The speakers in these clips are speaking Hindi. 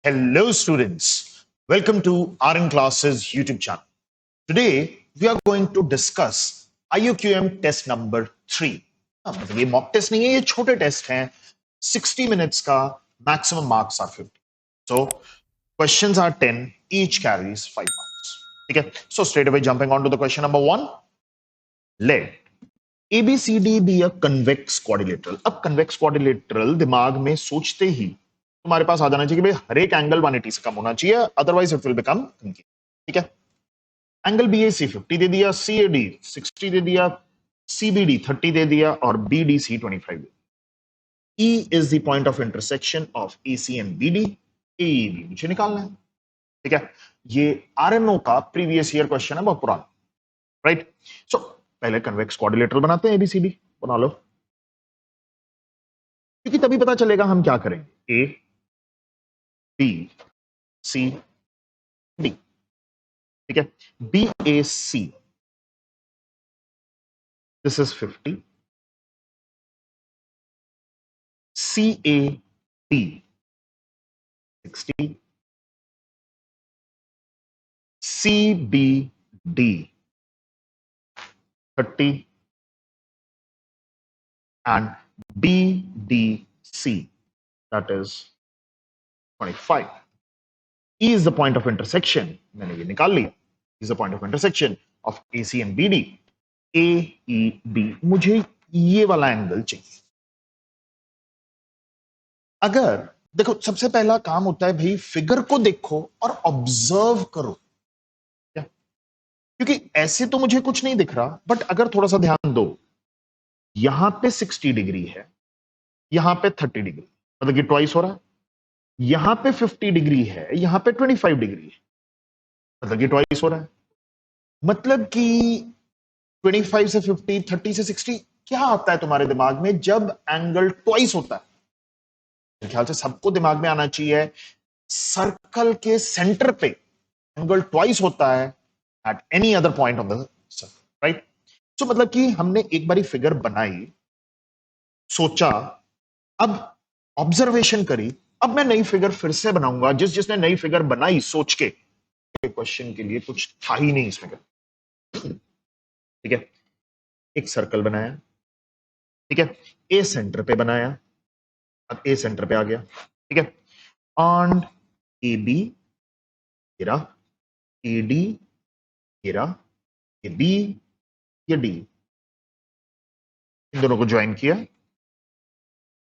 Hello, students. Welcome to RN Classes YouTube channel. Today, we are going to discuss IUQM test number 3. मतलब ये मॉक टेस्ट नहीं है, ये छोटे टेस्ट हैं. 60 minutes का maximum marks are 50. So, questions are 10, each carries 5 marks. ठीक है? So, straight away jumping on to the question number 1. Let ABCD be a convex quadrilateral. अब convex quadrilateral दिमाग में सोचते ही तुम्हारे पास आ जाना चाहिए कि भाई हर एक एंगल 180 से कम होना चाहिए, otherwise it will become concave. ठीक है? एंगल BAC 50 दे दिया, CAD 60 दे दिया, CBD 30 दे दिया और BDC 25 दे दिया. E is the point of intersection of AC and BD. AEB मुझे निकालना है. ठीक है? ये RMO का प्रीवियस ईयर क्वेश्चन है, बहुत पुराना. राइट? सो पहले कन्वेक्स क्वाड्रिलेटरल बनाते हैं, ABCD बना लो, क्योंकि तभी पता चलेगा हम क्या करेंगे. A B C D. ठीक है? BAC this is 50, CAD 60, CBD 30 and BDC that is 25. E is the point of intersection, मैंने ये निकाल लिया. E is the point of intersection of AC and BD. AEB, मुझे ये वाला एंगल चाहिए. अगर देखो, सबसे पहला काम होता है भाई फिगर को देखो और ऑब्जर्व करो. क्या? क्योंकि ऐसे तो मुझे कुछ नहीं दिख रहा, बट अगर थोड़ा सा ध्यान दो, यहां पे 60 डिग्री है, यहां पे 30 डिग्री, मतलब कि ट्वाइस हो रहा है. यहां पे 50 डिग्री है, यहां पे 25 डिग्री है, मतलब कि ट्वाइस हो रहा है. मतलब कि 25 से 50, 30 से 60 क्या आता है तुम्हारे दिमाग में जब एंगल ट्वाइस होता है? मेरे ख्याल से सबको दिमाग में आना चाहिए, सर्कल के सेंटर पे एंगल ट्वाइस होता है at any other point on the circle. Right? So मतलब कि हमने एक बारी फिगर बनाई, सोचा, अब ऑब्जर्वेशन करी, अब मैं नई फिगर फिर से बनाऊंगा. जिसने नई फिगर बनाई सोच के, क्वेश्चन के लिए कुछ था ही नहीं इसमें. ठीक है? एक सर्कल बनाया. ठीक है? ए सेंटर पे बनाया. अब ए सेंटर पे आ गया. ठीक है? ऑन ए बी गिरा, ए डी गिरा, ये बी, ये डी, इन दोनों को ज्वाइन किया.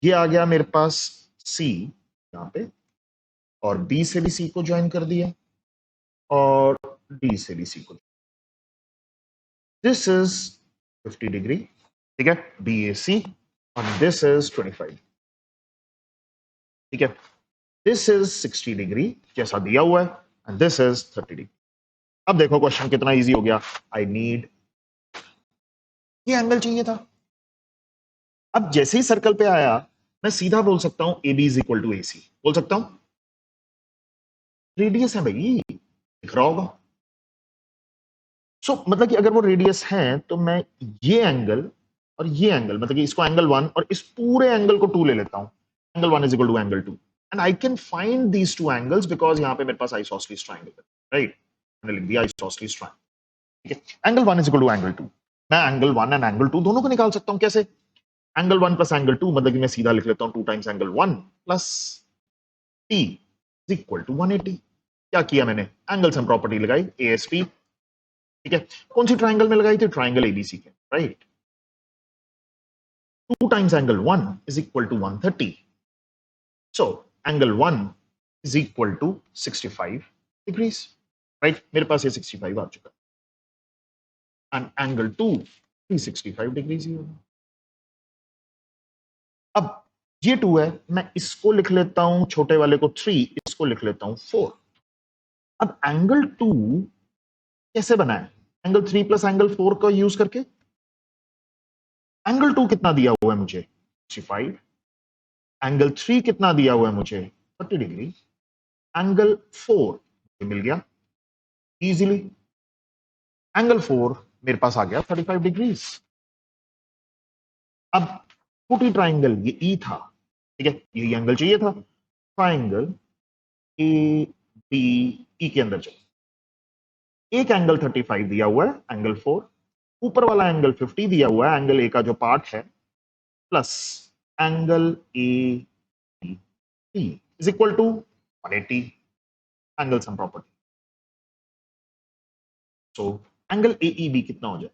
ये आ गया मेरे पास सी यहां पे, और बी से भी सी को ज्वाइन कर दिया, और डी से भी सी को. This is 50 degree. ठीक है? BAC, और दिस इज 25. ठीक है? दिस इज 60 डिग्री जैसा दिया हुआ है, एंड दिस इज 30 डिग्री. अब देखो क्वेश्चन कितना इजी हो गया. आई नीड ये एंगल चाहिए था. अब जैसे ही सर्कल पे आया, मैं सीधा बोल सकता हूं AB is equal to AC. बोल सकता हूं, रेडियस है भाई, दिख रहा होगा. सो मतलब कि अगर वो रेडियस है, तो मैं ये एंगल और ये एंगल, मतलब कि इसको एंगल 1 और इस पूरे एंगल को 2 ले लेता हूं. Angle 1 is equal to angle 2, and I can find these two angles because यहां पे मेरे पास आइसोसेलेस ट्रायंगल है. राइट? मैंने लिख दिया आइसोसेलेस ट्रायंगल. ठीक है? Angle 1 is equal to angle 2. मैं एंगल 1 एंड एंगल 2 दोनों को निकाल सकता हूं. कैसे? एंगल 1 प्लस एंगल 2, मतलब कि मैं सीधा लिख लेता हूं 2 times angle 1 plus T is equal to 180. क्या किया मैंने? एंगल सम प्रॉपर्टी लगाई, ASP. ठीक है? कौन सी ट्रायंगल में लगाई थी? ट्रायंगल ABC के. Right? 2 times angle 1 is equal to 130. So angle 1 is equal to 65 degrees. Right? मेरे पास ये 65 आ चुका है, एंड एंगल 2 भी 65 डिग्रीज ही होगा. अब ये 2 है, मैं इसको लिख लेता हूं, छोटे वाले को 3, इसको लिख लेता हूं 4. अब एंगल 2 कैसे बना है? एंगल 3 प्लस एंगल 4 का यूज करके. एंगल 2 कितना दिया हुआ है मुझे? 65. एंगल 3 कितना दिया हुआ है मुझे? 30 डिग्री. एंगल 4 मिल गया इजीली. एंगल 4 मेरे पास आ गया 35 डिग्रीज. अब फुटी ट्राइंगल ये E था. ठीक है? यही एंगल चाहिए था. ट्राइंगल ए बी ई के अंदर चलो, एक एंगल 35 दिया हुआ है, एंगल 4, ऊपर वाला एंगल 50 दिया हुआ है, एंगल ए का जो पार्ट है, plus angle A B is equal to 180 angle sum property. So angle A E B कितना हो जाए?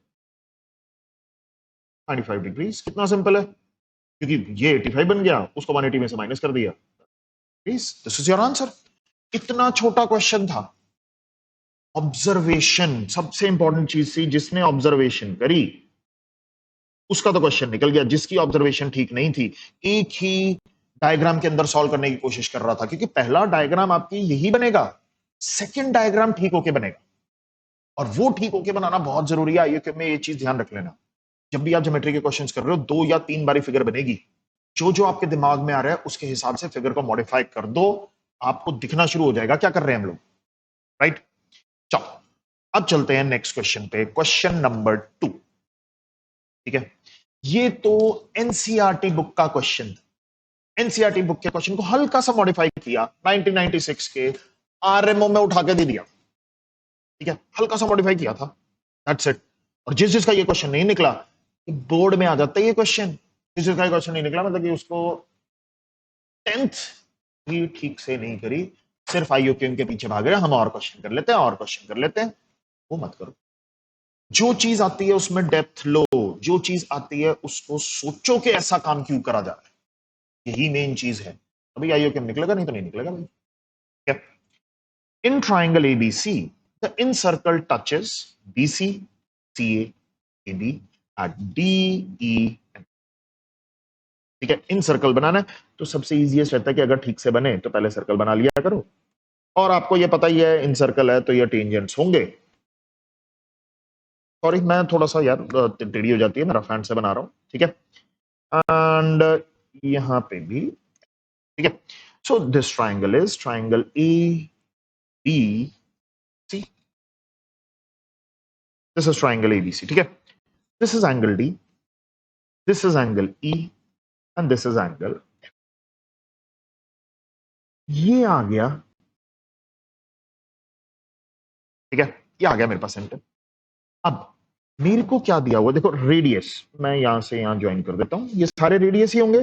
95 डिग्रीज। कितना सिंपल है, क्योंकि ये 85 बन गया, उसको 180 में से माइनस कर दिया। This is your answer. इतना छोटा क्वेश्चन था। ऑब्जर्वेशन सबसे इंपॉर्टेंट चीज थी, जिसने ऑब्जर्वेशन करी उसका तो क्वेश्चन निकल गया, जिसकी ऑब्जर्वेशन ठीक नहीं थी एक ही डायग्राम के अंदर सॉल्व करने की कोशिश कर रहा था, क्योंकि पहला डायग्राम आपकी यही बनेगा, सेकंड डायग्राम ठीक होके बनेगा, और वो ठीक होके बनाना बहुत जरूरी है। आईक्यू में ये चीज ध्यान रख लेना, जब भी आप ज्योमेट्री के क्वेश्चंस कर रहे हो 2 या 3 बारी फिगर बनेगी, जो जो आपके दिमाग में आ रहा है उसके हिसाब से फिगर को मॉडिफाई कर दो, आपको दिखना शुरू हो जाएगा क्या कर रहे हैं हम लोग, राइट। चलो अब चलते हैं नेक्स्ट क्वेश्चन पे, क्वेश्चन नंबर 2। ठीक है, ये तो एनसीईआरटी बुक का क्वेश्चन था। एनसीईआरटी बुक के क्वेश्चन को हल्का सा मॉडिफाई किया, 1996 के आरएमओ में उठा के दे दिया। ठीक है, हल्का सा मॉडिफाई किया था, दैट्स इट। और जिस जिसका ये क्वेश्चन नहीं निकला, बोर्ड में आ जाता है ये क्वेश्चन। जिस जिसका क्वेश्चन नहीं निकला मतलब कि उसको 10th भी ठीक से नहीं करी, सिर्फ आईयूक्यूएम के पीछे भाग रहे, हम और क्वेश्चन कर लेते हैं, और क्वेश्चन कर लेते हैं, वो मत करो। जो चीज आती है उसमें डेप्थ लो, जो चीज आती है उसको सोचो कि ऐसा काम क्यों करा जा रहा है, यही मेन चीज है। अभी आईयूक्यूएम निकलेगा, नहीं तो नहीं निकलेगा भाई। In triangle ABC the incircle touches BC CA AB at DE. ठीक है, इन सर्कल बनाना है तो सबसे इजीएस्ट रहता है कि अगर ठीक से बने तो पहले सर्कल बना लिया करो, और आपको ये पता ही है इन सर्कल है तो ये टेंजेंट्स होंगे। सॉरी मैं थोड़ा सा यार टेढ़ी हो जाती है, मैं रफ हैंड से बना रहा हूं। ठीक है, एंड यहां पे भी ठीक है। So this triangle is triangle A B C, this is triangle ABC. ठीक है, this is angle D, this is angle E, and this is angle. ये आ गया, ठीक है, ये आ गया मेरे पास सेंटर। अब मेरे को क्या दिया हुआ, देखो रेडियस, मैं यहां से यहां ज्वाइन कर देता हूं, ये सारे रेडियस ही होंगे,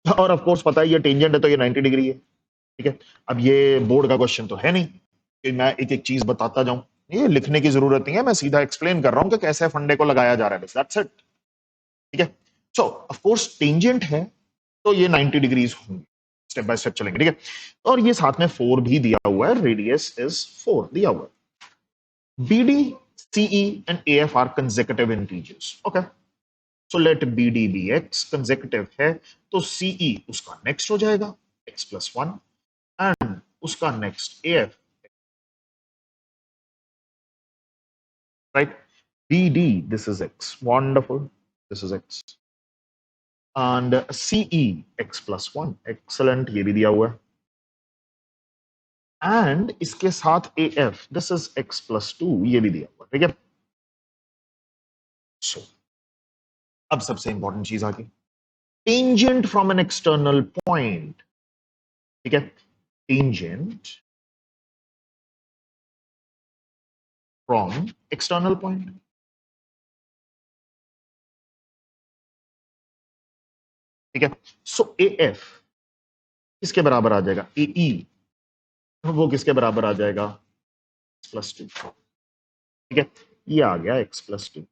और ऑफ कोर्स पता है ये टेंजेंट है तो ये 90 डिग्री है। ठीक है, अब ये बोर्ड का क्वेश्चन तो है नहीं कि मैं एक एक चीज बताता जाऊं, ये लिखने की जरूरत नहीं है, मैं सीधा एक्सप्लेन कर रहा हूं कि कैसे फंडे को लगाया जा रहा है, दैट्स इट। ठीक है, सो ऑफ कोर्स टेंजेंट है तो ये 90 डिग्रीज होंगे, स्टेप बाय स्टेप चलेंगे। ठीक है, और ये साथ में 4 भी दिया हुआ है, रेडियस इज 4 दिया हुआ है। BD, CE and AF are consecutive integers. Okay. So let BD be x, consecutive है तो CE उसका next हो जाएगा x plus 1 and उसका next AF, right? BD, this is x, wonderful, this is x, and CE x plus 1, excellent, ये भी दिया हुआ है, and इसके साथ AF, this is x plus 2, ये भी दिया हुआ है। ठीक है, so अब सबसे इंपॉर्टेंट चीज आ गई, tangent from an external point. ठीक है, टेंजेंट फ्रॉम एक्सटर्नल पॉइंट। ठीक है, सो ए एफ किसके बराबर आ जाएगा, ए ई, वो किसके बराबर आ जाएगा, +2। ठीक है, ये आ गया x+2।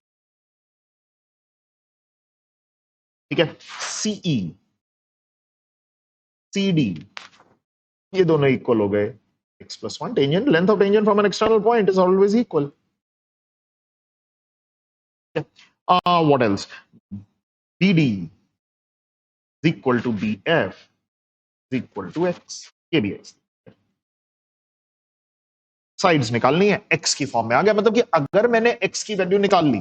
ठीक है, सीई सी डी, ये दोनों इक्वल हो गए x+1, tangent, length of tangent from an external point is always equal. What else, BD is equal to BF is equal to x, ये भी x। साइड्स निकालनी है, x की फॉर्म में आ गया, मतलब कि अगर मैंने x की वैल्यू निकाल ली,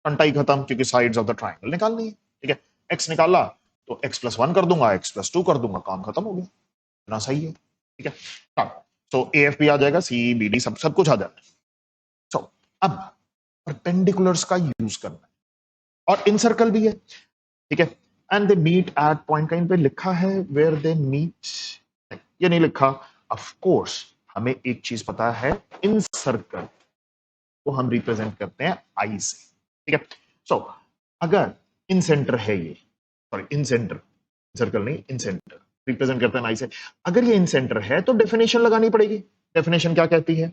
टंटाई खत्म, क्योंकि साइड्स ऑफ द ट्राइंगल निकालनी है। ठीक है, x निकाला तो x+1 कर दूंगा, x+2 कर दूंगा, काम खत्म हो गया, इतना सही है। ठीक है, तो AF भी आ जाएगा, CBD सब सब कुछ आ जाएगा। सो अब परपेंडिकुलर्स का यूज करना है, और इन सर्कल भी है। ठीक है, and they meet at point, कहीं पे लिखा है वेयर दे मीट, ये नहीं लिखा। ऑफ कोर्स हमें एक चीज पता है, इन सर्कल को हम रिप्रेजेंट करते हैं आई से, ठीक है। सो अगर इन सेंटर है ये, सॉरी इन सेंटर, सर्कल नहीं इन सेंटर, रिप्रेजेंट करते हैं आई से। अगर ये इन सेंटर है तो डेफिनेशन लगानी पड़ेगी। डेफिनेशन क्या कहती है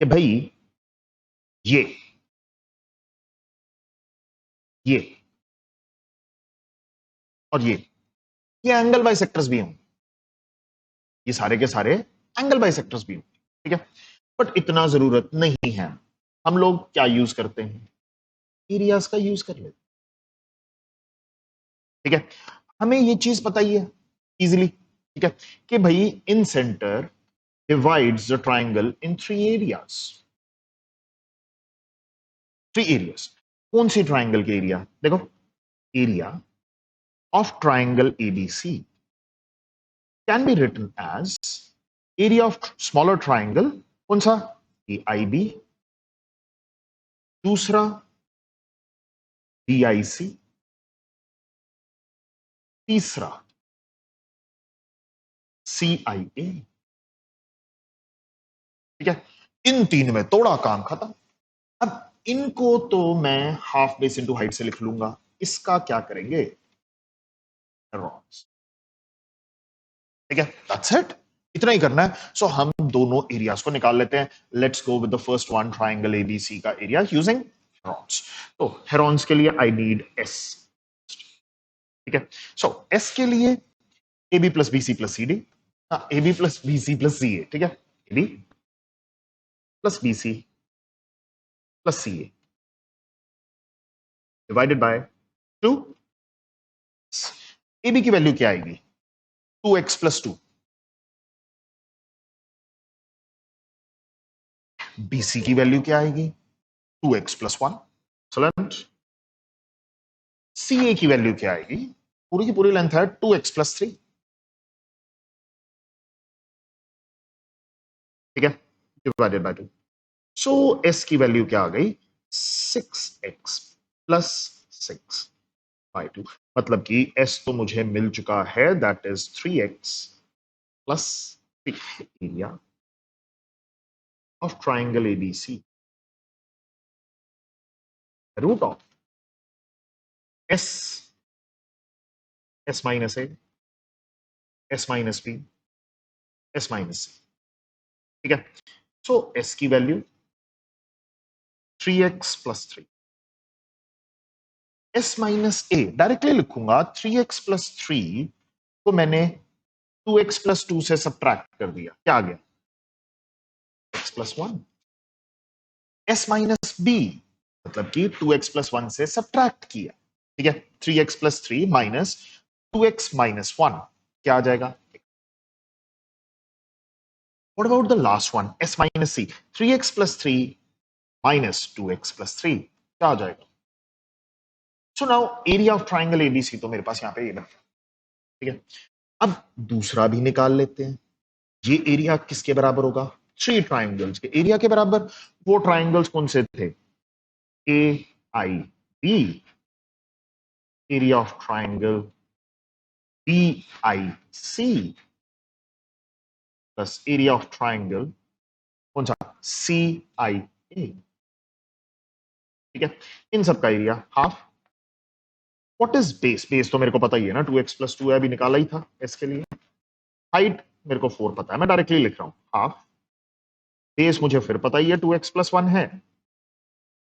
कि भाई ये ये और ये एंगल बाइसेक्टर्स भी हों, ये सारे के सारे एंगल बाइसेक्टर्स भी हों, ठीक है। बट इतना जरूरत नहीं है, हम लोग क्या यूज करते हैं, एरियाज का यूज कर लेते, ठीक है। हमें ये चीज पता ही है इजीली, ठीक है, कि भाई incentre divides the triangle in 3 areas. 3 areas, कौन सी ट्राइंगल के एरिया, देखो area of triangle ABC can be written as area of smaller triangle, कौन सा, एआईबी, दूसरा बीआईसी, तीसरा सीआईए, ठीक है। इन 3 में तोड़ा काम खत्म। अब इनको तो मैं हाफ बेस इंटू हाइट से लिख लूंगा, इसका क्या करेंगे, हेरॉन्स, ठीक है, दैट्स इट, इतना ही करना है। सो हम दोनों एरियाज को निकाल लेते हैं। Let's go with the first one, triangle ABC का एरिया यूजिंग हेरॉन्स। तो हेरॉन्स के लिए आई नीड एस, ठीक है। सो एस के लिए A B plus B C plus C D, A B plus B C plus C A, ठीक है, A B plus B C plus C A divided by 2। A B की वैल्यू क्या आएगी, 2x प्लस 2, बी सी की वैल्यू क्या आएगी, 2x plus 1, excellent. C A की वैल्यू क्या आएगी, पूरी की पूरी लेंथ है 2x प्लस 3, ठीक है, डिवाइडेड बाय 2। सो एस की वैल्यू क्या आ गई, 6x प्लस 6 बाय 2, मतलब कि एस तो मुझे मिल चुका है, that is 3x plus 3, area of triangle ABC root of S, S minus A, S minus B, S minus C, ठीक है। सो एस की value 3x plus 3, S minus A directly लिखूंगा, 3x प्लस 3 को मैंने 2x प्लस 2 से सब्ट्रैक्ट कर दिया, क्या आ गया, x plus 1। S minus B मतलब कि 2x प्लस 1 से सब्ट्रैक्ट किया, ठीक है, 3x plus 3 minus 2x minus 1 क्या आ जाएगा। What about the last one, s minus c, 3x plus 3 minus 2x plus 3 क्या आ जाएगा। So now area of triangle ABC तो मेरे पास यहां पे ये बन गया, ठीक है। अब दूसरा भी निकाल लेते हैं, ये एरिया किसके बराबर होगा, 3 ट्राइंगल्स के एरिया के बराबर। वो ट्राइंगल्स कौन से थे, A I B, area of triangle B I C plus area of triangle कौन सा, सी आई ए, ठीक है। इन सब का area half. What is base, base तो मेरे को पता ही है ना, 2x प्लस 2 है, अभी निकाला ही था इसके लिए। हाइट मेरे को 4 पता है, मैं डायरेक्टली लिख रहा हूं हाफ, बेस मुझे फिर पता ही है 2x प्लस 1 है,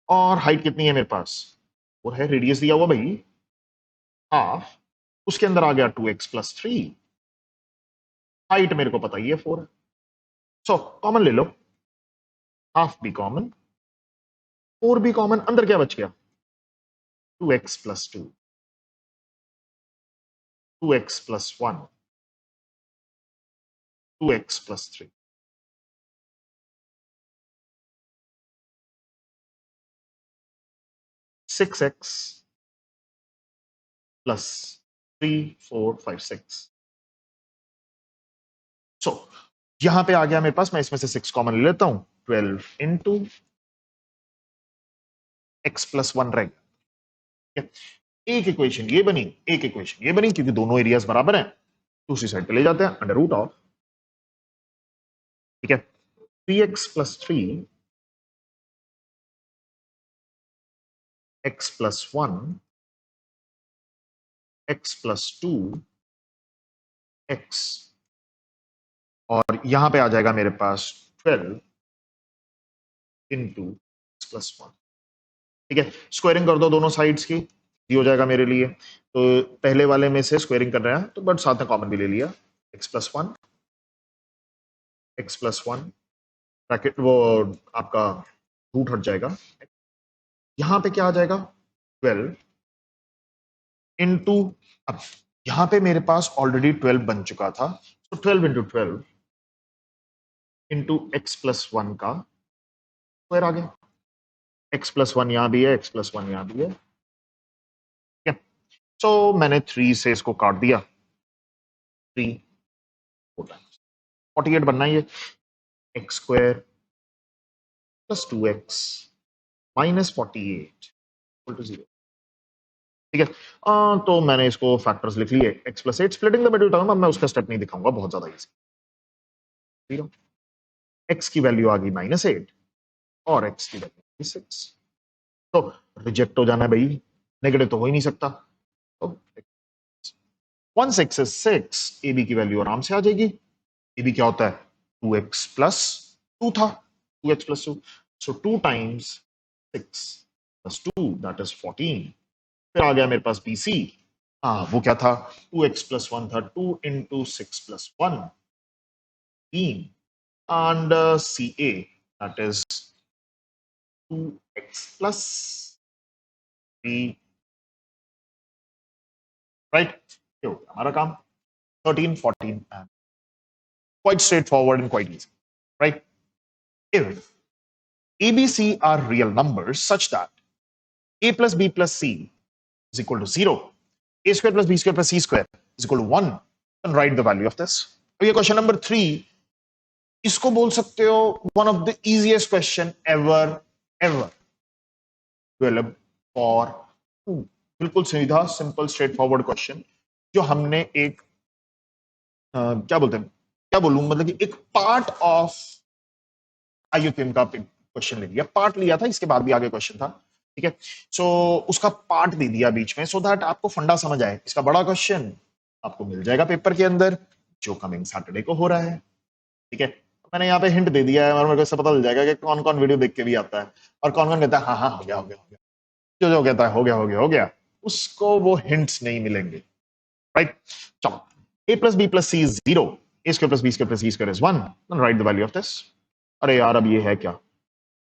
और हाइट कितनी है मेरे पास, वो है रेडियस दिया हुआ भाई हाफ, उसके अंदर आ गया 2x प्लस 3, हाइट मेरे को पता ही है 4 है। सो कॉमन ले लो, हाफ भी कॉमन, 4 भी कॉमन, अंदर क्या बच गया, 2x plus 2, 2x plus 1, 2x plus 3, 6x plus 3 4 5 6। सो यहां पे आ गया मेरे पास, मैं इसमें से 6 कॉमन ले लेता हूं, 12 इंटू एक्स प्लस 1 रह गया, एक इक्वेशन ये बनी, एक इक्वेशन ये बनी, क्योंकि दोनों एरियाज बराबर हैं, दूसरी साइड पे ले जाते हैं, अंडर रूट ऑफ, ठीक है, 3x plus 3 x plus 1 x plus 2 x, और यहां पे आ जाएगा मेरे पास 12 इंटू एक्स प्लस 1, ठीक है। स्क्वायरिंग कर दो दोनों साइड्स की, ये हो जाएगा मेरे लिए। तो पहले वाले में से स्क्वायरिंग कर रहे हैं तो बट साथ में कॉमन भी ले लिया, x प्लस 1 ब्रैकेट वो आपका रूट हट जाएगा, यहां पे क्या आ जाएगा 12 इंटू, अब यहां पे मेरे पास ऑलरेडी 12 बन चुका था, तो 12 इंटू 12 इंटू एक्स प्लस 1 का स्क्वायर आ गया, x प्लस 1 यहां भी है, x प्लस 1 यहां भी है, ठीक है। सो मैंने 3 से इसको काट दिया, 3 48 बनना है ये, x square plus 2x minus 48 equal to 0, ठीक है। तो मैंने इसको फैक्टर्स लिख लिए, x plus 8 splitting the middle term, अब मैं उसका स्टेप नहीं दिखाऊंगा, बहुत ज्यादा इजी, 0, x की वैल्यू आ गई -8 और x की वैल्यू 6, तो रिजेक्ट हो जाना है भाई, नेगेटिव तो हो ही नहीं सकता, तो 1 6 is 6, ए बी की वैल्यू आराम से आ जाएगी, ए बी क्या होता है 2x प्लस 2 था, 2x plus 2, so 2 times 6 plus 2 that is 14, फिर आ गया मेरे पास बी सी, वो क्या था 2x प्लस 1 था, 2 into 6 plus 1 15, and CA that is 2x plus 3, right? ये हो गया हमारा काम, 13 14 and quite straightforward and quite easy, right? If ABC are real numbers such that A plus B plus C is equal to 0, A square plus B square plus C square is equal to 1, then write the value of this. अब ये क्वेश्चन नंबर 3, इसको बोल सकते हो one of the easiest question ever ever develop for, बिल्कुल सीधा सिंपल स्ट्रेट फॉरवर्ड क्वेश्चन, जो हमने एक क्या बोलते हैं, क्या बोलूं, मतलब कि एक पार्ट ऑफ आईयूपीएम का क्वेश्चन ले लिया, पार्ट लिया था, इसके बाद भी आगे क्वेश्चन था, ठीक है। सो उसका पार्ट दे दिया बीच में, सो दैट आपको फंडा समझ आए, इसका बड़ा क्वेश्चन आपको मिल जाएगा पेपर के अंदर, जो कमिंग सैटरडे को हो रहा है, ठीक है। मैंने यहाँ पे हिंट दे दिया है और मेरे को इससे पता चल जाएगा कि कौन कौन वीडियो देख के भी आता है और कौन कौन कहता है हाँ हाँ हो गया हो गया हो गया, जो जो कहता है हो गया हो गया हो गया, उसको वो हिंट्स नहीं मिलेंगे, राइट। चलो, a plus B plus C is 0, a square plus B square plus C square is 1, right the value of this. अरे यार अब ये है क्या,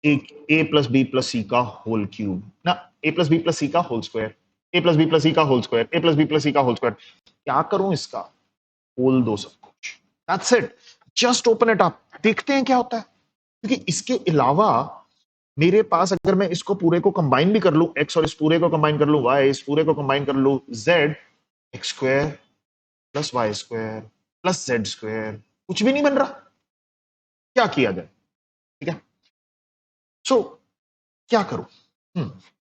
एक a plus B plus C का होल क्यूब ना, a plus B plus C का whole square, a plus B plus C का whole square, a plus B plus C का होल स्क्वायर, क्या करूं इसका, होल दो सब कुछ, that's it, just open it up, देखते हैं क्या होता है, क्योंकि इसके अलावा मेरे पास अगर मैं इसको पूरे को कंबाइन भी कर लूं, x और इस पूरे को कंबाइन कर लूं, y इस पूरे को कंबाइन कर लूं, z, x square plus y square plus z square, कुछ भी नहीं बन रहा, क्या किया जाए, ठीक है। सो क्या करूं,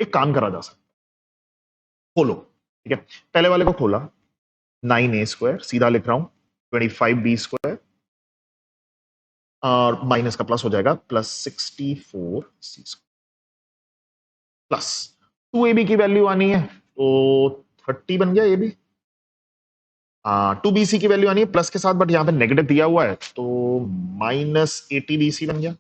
एक काम करा जा सकता, खोलो, ठीक है, पहले वाले को खोला, 9a स्क्वायर सीधा लिख रहा हूं, 25b स्क्वायर और माइनस का प्लस हो जाएगा, plus 64c square plus 2ab की वैल्यू आनी है तो 30 बन गया, ये भी 2bc की वैल्यू आनी है प्लस के साथ, बट यहाँ पे नेगेटिव दिया हुआ है तो -80bc बन गया,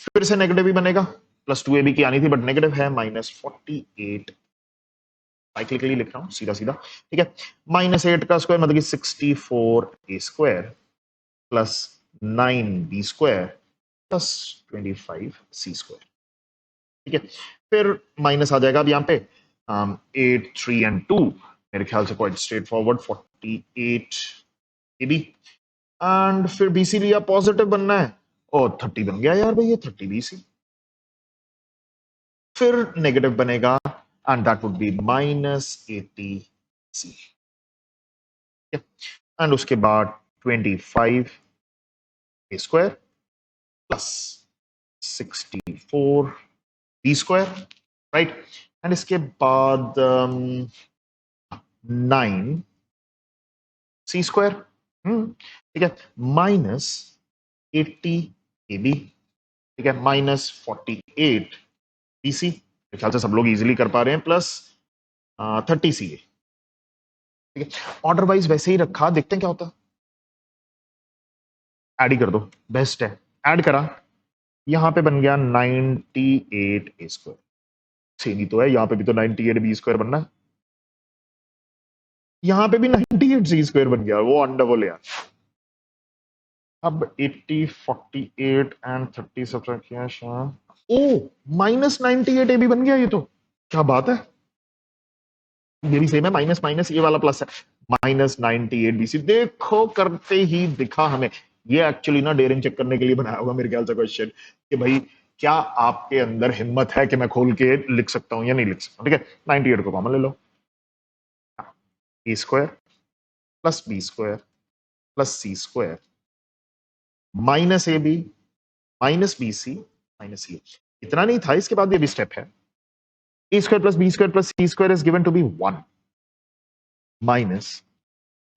फिर से नेगेटिव ही बनेगा, प्लस 2ab की आनी थी बट नेगेटिव है, -48, साइक्लिकली लिख रहा हूँ सीधा सीधा, ठीक है। -8 का स्क्वायर मतलब कि 64a square plus 9b square plus 25c square, ठीक है। फिर माइनस आ जाएगा अब यहाँ पे 8 3 एंड 2, मेरे ख्याल से quite straight forward, 48 AB, and फिर BC लिया, पॉजिटिव बनना है, और 30 बन गया यार भैया, 30 BC, फिर नेगेटिव बनेगा and that would be -80C, and उसके बाद 25a square plus 64b square, right, and इसके बाद 9 सी स्क्वायर, ठीक है, माइनस 80 ए बी, ठीक है, माइनस 48 बी सी, मेरे ख्याल से सब लोग इजीली कर पा रहे हैं, प्लस 30 सी ए, ठीक है। ऑर्डर वाइज वैसे ही रखा, देखते हैं क्या होता है। ऐड ही कर दो, बेस्ट है। ऐड करा, यहां पे बन गया 98 ए स्क्वायर, सेम ही तो है, यहां पे भी तो 98 बी स्क्वायर बनना है, यहां पे भी 98 सी स्क्वायर बन गया, वो अनडबल यार। अब 80 48 एंड 30 सब्ट्रैक्ट किया शाम, ओ माइनस 98 ए भी बन गया, ये तो क्या बात है, ये भी सेम है, माइनस माइनस ये वाला प्लस है, माइनस 98 बीसी, देखो करते ही दिखा हमें। ये एक्चुअली ना डेयरिंग चेक करने के लिए बनाया होगा मेरे ख्याल से क्वेश्चन, कि भाई क्या आपके अंदर हिम्मत है कि मैं खोल के लिख सकता हूं या नहीं लिख सकता हूं, ठीक है। 98 को कॉमन ले लो, A square plus B square plus C square minus A B minus B C minus C. इतना नहीं था, इसके बाद ये भी स्टेप है, A square plus B square plus C square is given to be 1 minus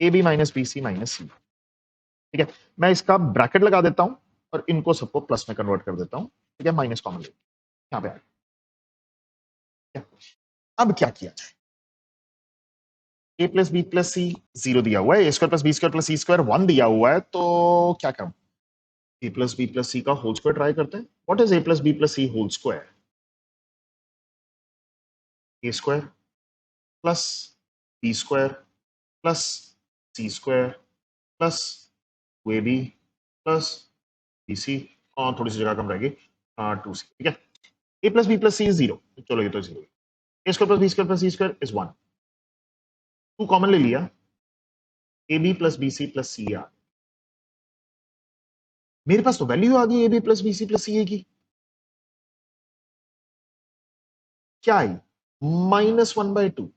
A B minus B C minus C, ठीक है। मैं इसका ब्रैकेट लगा देता हूं और इनको सबको प्लस में कन्वर्ट कर देता हूं, ठीक है, माइनस कॉमन ले यहां पे। अब क्या किया जाए, A plus B plus C 0 दिया हुआ है, A square plus B square plus C square 1 दिया हुआ है, तो क्या करूं, A plus B plus C का होल स्क्वायर ट्राई करते हैं। What is A plus B plus C whole square, A square plus B square plus C square plus A B plus B C, और थोड़ी सी जगह कम रहेगी, 2 सी, ठीक है। A plus B plus C is 0, चलो ये तो 0, A square plus B square plus C square is 1, 2 common ले लिया, A B plus B C plus C आ, मेरे पास तो वैल्यू आ गई A B plus B C plus C A की, क्या आई, -1/2।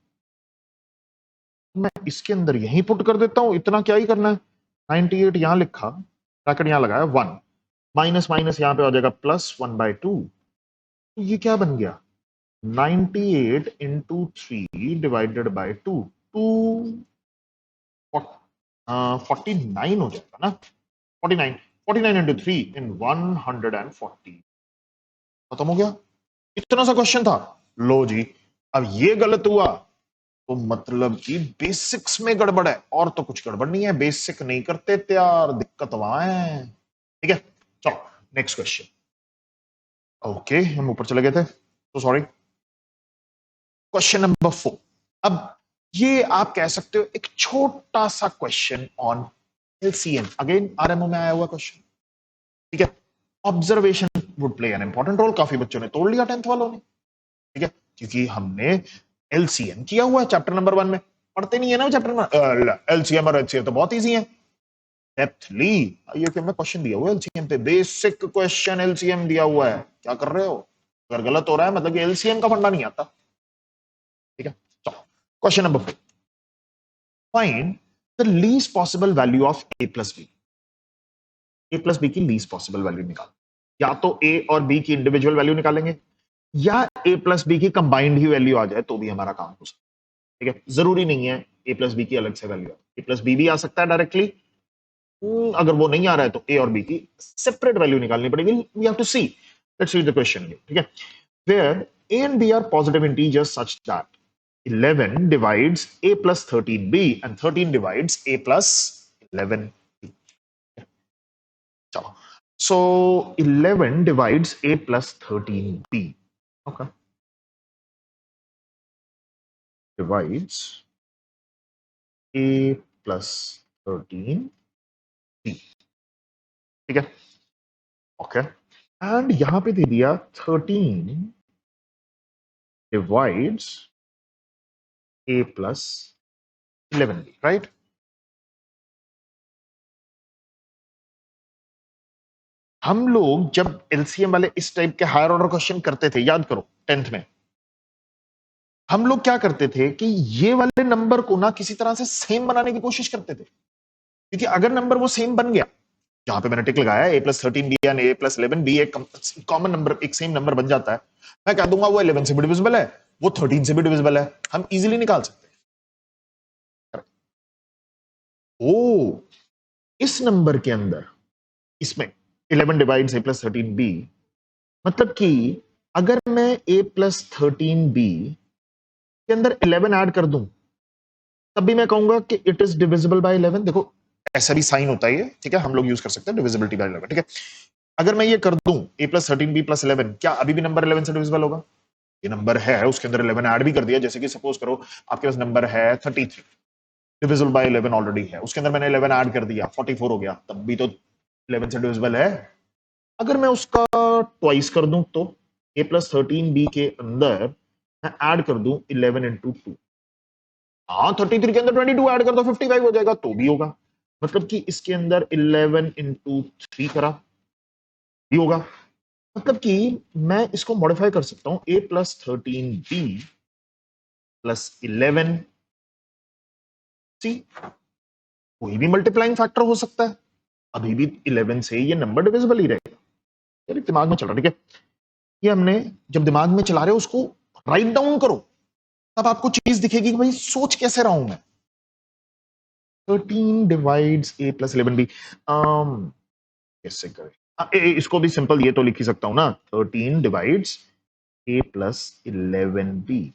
मैं इसके अंदर यहीं पुट कर देता हूं, इतना क्या ही करना है, 98 यहां लिखा, ब्रैकेट यहां लगाया, 1 माइनस माइनस यहां पे हो जाएगा प्लस 1/2, तो ये क्या बन गया, 98 इंटू 3 डिवाइडेड बाई 2, 49 हो जाएगा ना, 49 49 इंटू 3 इन 140, खत्म हो गया। इतना सा क्वेश्चन था, लो जी। अब ये गलत हुआ तो मतलब कि बेसिक्स में गड़बड़ है, और तो कुछ गड़बड़ नहीं है, बेसिक नहीं करते तैयार, दिक्कत वहां है, ठीक है। चलो नेक्स्ट क्वेश्चन, ओके हम ऊपर चले गए थे, तो सॉरी। क्वेश्चन नंबर 4, अब ये आप कह सकते हो एक छोटा सा question on LCM, again RMO में आया हुआ क्वेश्चन, ठीक है। Observation would play an important role, काफी बच्चों ने तोड़ लिया 10th वालों ने, ठीक है, क्योंकि हमने एलसीएम किया हुआ है चैप्टर नंबर 1 में, पढ़ते नहीं है ना चैप्टर में, एलसीएम और एचसीएम तो बहुत इजी है। डेप्थ ली, ये कि मैं क्वेश्चन दिया हुआ है एलसीएम पे, बेसिक क्वेश्चन एलसीएम दिया हुआ है, क्या कर रहे हो, अगर गलत हो रहा है मतलब कि एलसीएम का फंडा नहीं आता, ठीक है। चलो question number 4, find the least possible value of A plus B, A plus B की लीस्ट पॉसिबल वैल्यू निकाल, या तो ए और बी की इंडिविजुअल वैल्यू निकालेंगे, या ए प्लस बी की कंबाइंड ही वैल्यू आ जाए तो भी हमारा काम हो सकता है, ठीक है। जरूरी नहीं है ए प्लस बी की अलग से वैल्यू, ए प्लस बी भी आ सकता है डायरेक्टली, अगर वो नहीं आ रहा है तो ए और बी की सेपरेट वैल्यू निकालनी पड़ेगी, we have to see, let's read the question, ठीक है। Where A and B are positive integers such that 11 divides a plus 13b and 13 divides a plus 11b. चलो, so 11 divides a plus 13b, okay, divides a plus 13b, ठीक है, ओके, एंड यहां पे दे दिया 13 divides a plus 11b, right. हम लोग जब एलसीएम वाले इस टाइप के हायर ऑर्डर क्वेश्चन करते थे, याद करो 10th में, हम लोग क्या करते थे कि ये वाले नंबर को ना किसी तरह से सेम बनाने की कोशिश करते थे, क्योंकि अगर नंबर वो सेम बन गया, जहां पे मैंने टिक लगाया A plus 13 B and A plus 11 B, एक कॉमन नंबर, एक सेम नंबर बन जाता है, मैं कह दूंगा वो 11 से भी डिविजिबल है, वो 13 से भी डिविजिबल है, हम इजीली निकाल सकते हैं। ओ, इस नंबर के अंदर इसमें 11 डिवाइड्स a प्लस 13b, मतलब कि अगर मैं a प्लस 13b के अंदर 11 ऐड कर दूं तब भी मैं कहूंगा कि इट इज डिविजिबल बाय 11। देखो ऐसा भी साइन होता है ये, ठीक है, हम लोग यूज कर सकते हैं डिविजिबिलिटी बाय 11, ठीक है। अगर मैं ये कर दूं a प्लस 13b प्लस 11, क्या अभी भी नंबर 11 से डिविजिबल होगा? ये नंबर है, उसके अंदर 11 ऐड भी कर दिया, जैसे कि सपोज करो आपके पास नंबर है 33, डिविजिबल बाय 11 ऑलरेडी है, उसके अंदर मैंने 11 ऐड कर दिया, 44 हो गया, तब भी तो 11 से डिविजिबल है। अगर मैं उसका ट्वाइस कर दूं तो a प्लस 13b के अंदर मैं ऐड कर दूं 11 इंटू 2, हाँ 33 के अंदर 22 ऐड कर दो 55 हो जाएगा, तो भी होगा। मतलब कि इसके अंदर 11 इंटू 3 करा भी होगा। मतलब कि मैं इसको मॉडिफाई कर सकता हूं, a plus 13b plus 11c, कोई भी मल्टीप्लाइंग फैक्टर हो सकता है, अभी भी 11 से ये नंबर डिविजिबल ही रहेगा। यार दिमाग में चल रहा, ठीक है। ये हमने जब दिमाग में चला रहे हो उसको राइट डाउन करो, तब आपको चीज दिखेगी कि भाई सोच कैसे रहा हूं मैं। 13 डिवाइड्स a प्लस 11b, कैसे करें? इसको भी सिंपल ये तो लिख ही सकता हूं ना, 13 डिवाइड्स a प्लस 11b।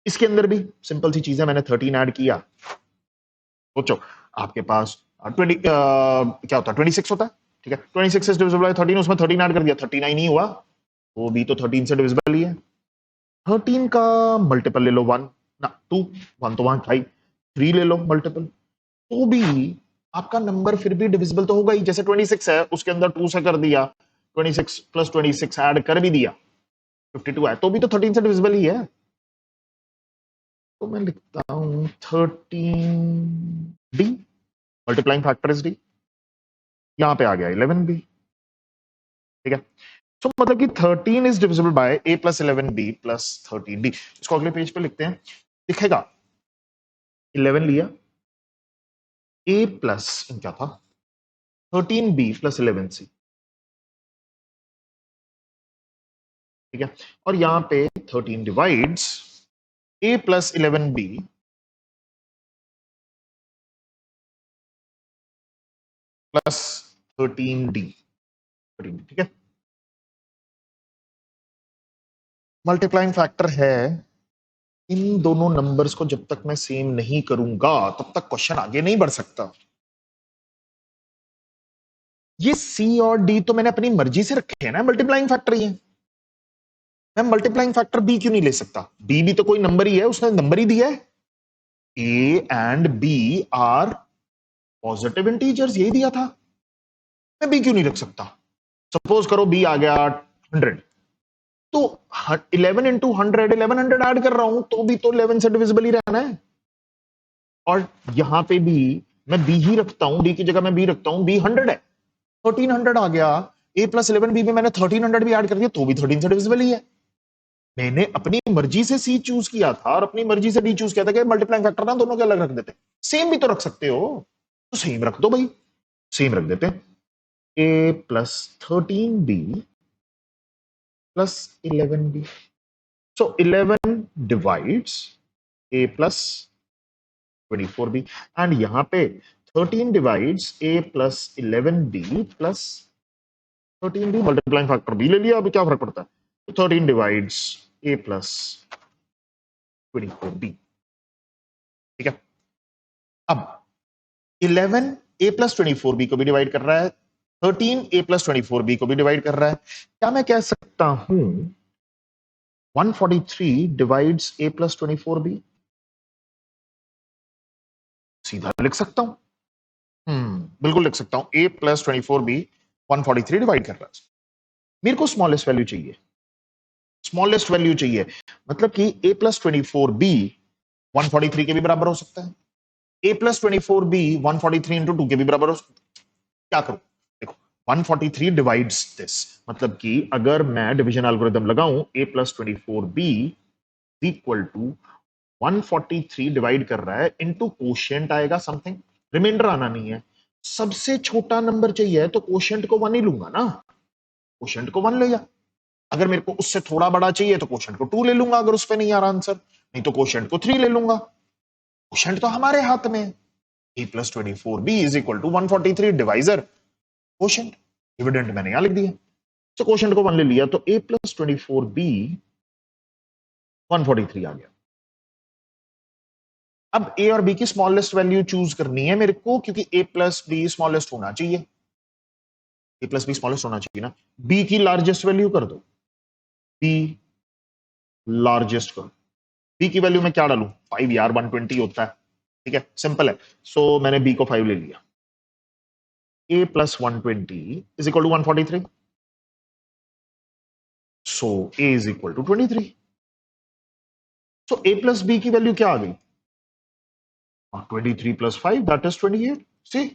इसके अंदर भी सिंपल सी चीज है, मैंने 13 ऐड किया, सोचो आपके पास 20 क्या होता है, 26 होता है, ठीक है, 26 इज डिविजिबल बाय 13, उसमें 13 ऐड कर दिया, 39 ही हुआ, वो भी तो 13 से डिविजिबल ही है। 13 का मल्टीपल ले लो 1 ना 2, 1 तो वहां था ही, 3 ले लो मल्टीपल, तो भी आपका नंबर फिर भी डिविजिबल तो होगा ही। जैसे 26 है, उसके अंदर 2 से कर दिया, 26 प्लस 26 ऐड कर भी दिया, 52 है, तो भी तो 13 से डिविजिबल ही है। तो मैं लिखता हूं 13d, multiplying factor is D, यहां पे आ गया 11b, ठीक है। तो मतलब कि 13 is divisible by a plus 11b plus 13d। इसको अगले पेज पे लिखते हैं, दिखेगा 11 लिया, a प्लस क्या था 13b प्लस 11c, ठीक है, और यहां पे 13 divides a plus 11b plus 13d, ठीक है। मल्टीप्लाइंग फैक्टर है, इन दोनों नंबर्स को जब तक मैं सेम नहीं करूंगा तब तक क्वेश्चन आगे नहीं बढ़ सकता। ये सी और डी तो मैंने अपनी मर्जी से रखे हैं ना, मल्टीप्लाइंग फैक्टर ही है, मैं मल्टीप्लाइंग फैक्टर बी क्यों नहीं ले सकता? बी भी तो कोई नंबर ही है, उसने नंबर ही दिया है, A and B are positive integers, यही दिया था, मैं बी क्यों नहीं रख सकता? सपोज करो बी आ गया 100, तो 11 इंटू 100, 1100 ऐड कर रहा हूं तो भी तो 11 से डिविजिबल ही रहना है। और यहां पे भी मैं बी ही रखता हूं, डी की जगह मैं बी रखता हूं, बी 100 है, 1300 आ गया, ए प्लस 11 बी में मैंने 1300 भी ऐड कर दिया, तो भी 13 से डिविजिबल ही है। मैंने अपनी मर्जी से सी चूज किया था और अपनी मर्जी से डी चूज किया था कि मल्टीप्लाइंग फैक्टर ना दोनों के अलग रख देते, सेम भी तो रख सकते हो, तो सेम रख दो भाई, सेम रख देते हैं, A plus 13b plus 11b, so 11 divides a plus 24b, and यहां पे 13 divides a plus 11b plus 13b, multiplying factor b ले लिया, अभी क्या फर्क पड़ता है, तो 13 डिवाइड्स a प्लस 24b, ठीक है। अब 11 a प्लस 24b को भी डिवाइड कर रहा है, 13 a प्लस 24b को भी डिवाइड कर रहा है, क्या मैं कह सकता हूं 143 डिवाइड्स a प्लस 24b? सीधा लिख सकता हूं, बिल्कुल लिख सकता हूं, a प्लस 24b 143 डिवाइड कर रहा है। मेरे को स्मॉलेस्ट वैल्यू चाहिए, स्मॉलेस्ट वैल्यू चाहिए, मतलब कि a प्लस 24b 143 के भी बराबर हो सकता है, a प्लस 24b 143 इंटू 2 के भी बराबर हो सकता है। क्या करूं, देखो 143 डिवाइड्स दिस, मतलब कि अगर मैं डिवीजन एल्गोरिथम लगाऊं, a plus 24b equal to 143 divide कर रहा है इनटू कोशेंट आएगा समथिंग, रिमाइंडर आना नहीं है, सबसे छोटा नंबर चाहिए तो कोशेंट को 1 ही लूंगा ना, कोशेंट को 1 ले जा, अगर मेरे को उससे थोड़ा बड़ा चाहिए तो कोशेंट को 2 ले लूंगा, अगर उस पर नहीं आ रहा आंसर, नहीं तो कोशेंट को 3 ले लूंगा, कोशेंट तो हमारे हाथ में है। a plus 24b is equal to 143 divisor quotient, dividend मैंने यहां लिख दिया, तो क्वोशंट को 1 ले लिया, तो a plus 24b 143 आ गया। अब a और b की स्मॉलेस्ट वैल्यू चूज करनी है मेरे को, क्योंकि a प्लस b स्मॉलेस्ट होना चाहिए, a प्लस b स्मॉलेस्ट होना चाहिए ना। b की लार्जेस्ट वैल्यू कर दो, b लार्जेस्ट करो, b की वैल्यू में क्या डालूं, 5 यार, 120 होता है, ठीक है, सिंपल है। सो मैंने b को 5 ले लिया, a plus 120 is equal to 143. So a is equal to 23. So a plus b की वैल्यू क्या आ गई, 23 plus 5 that is 28. See,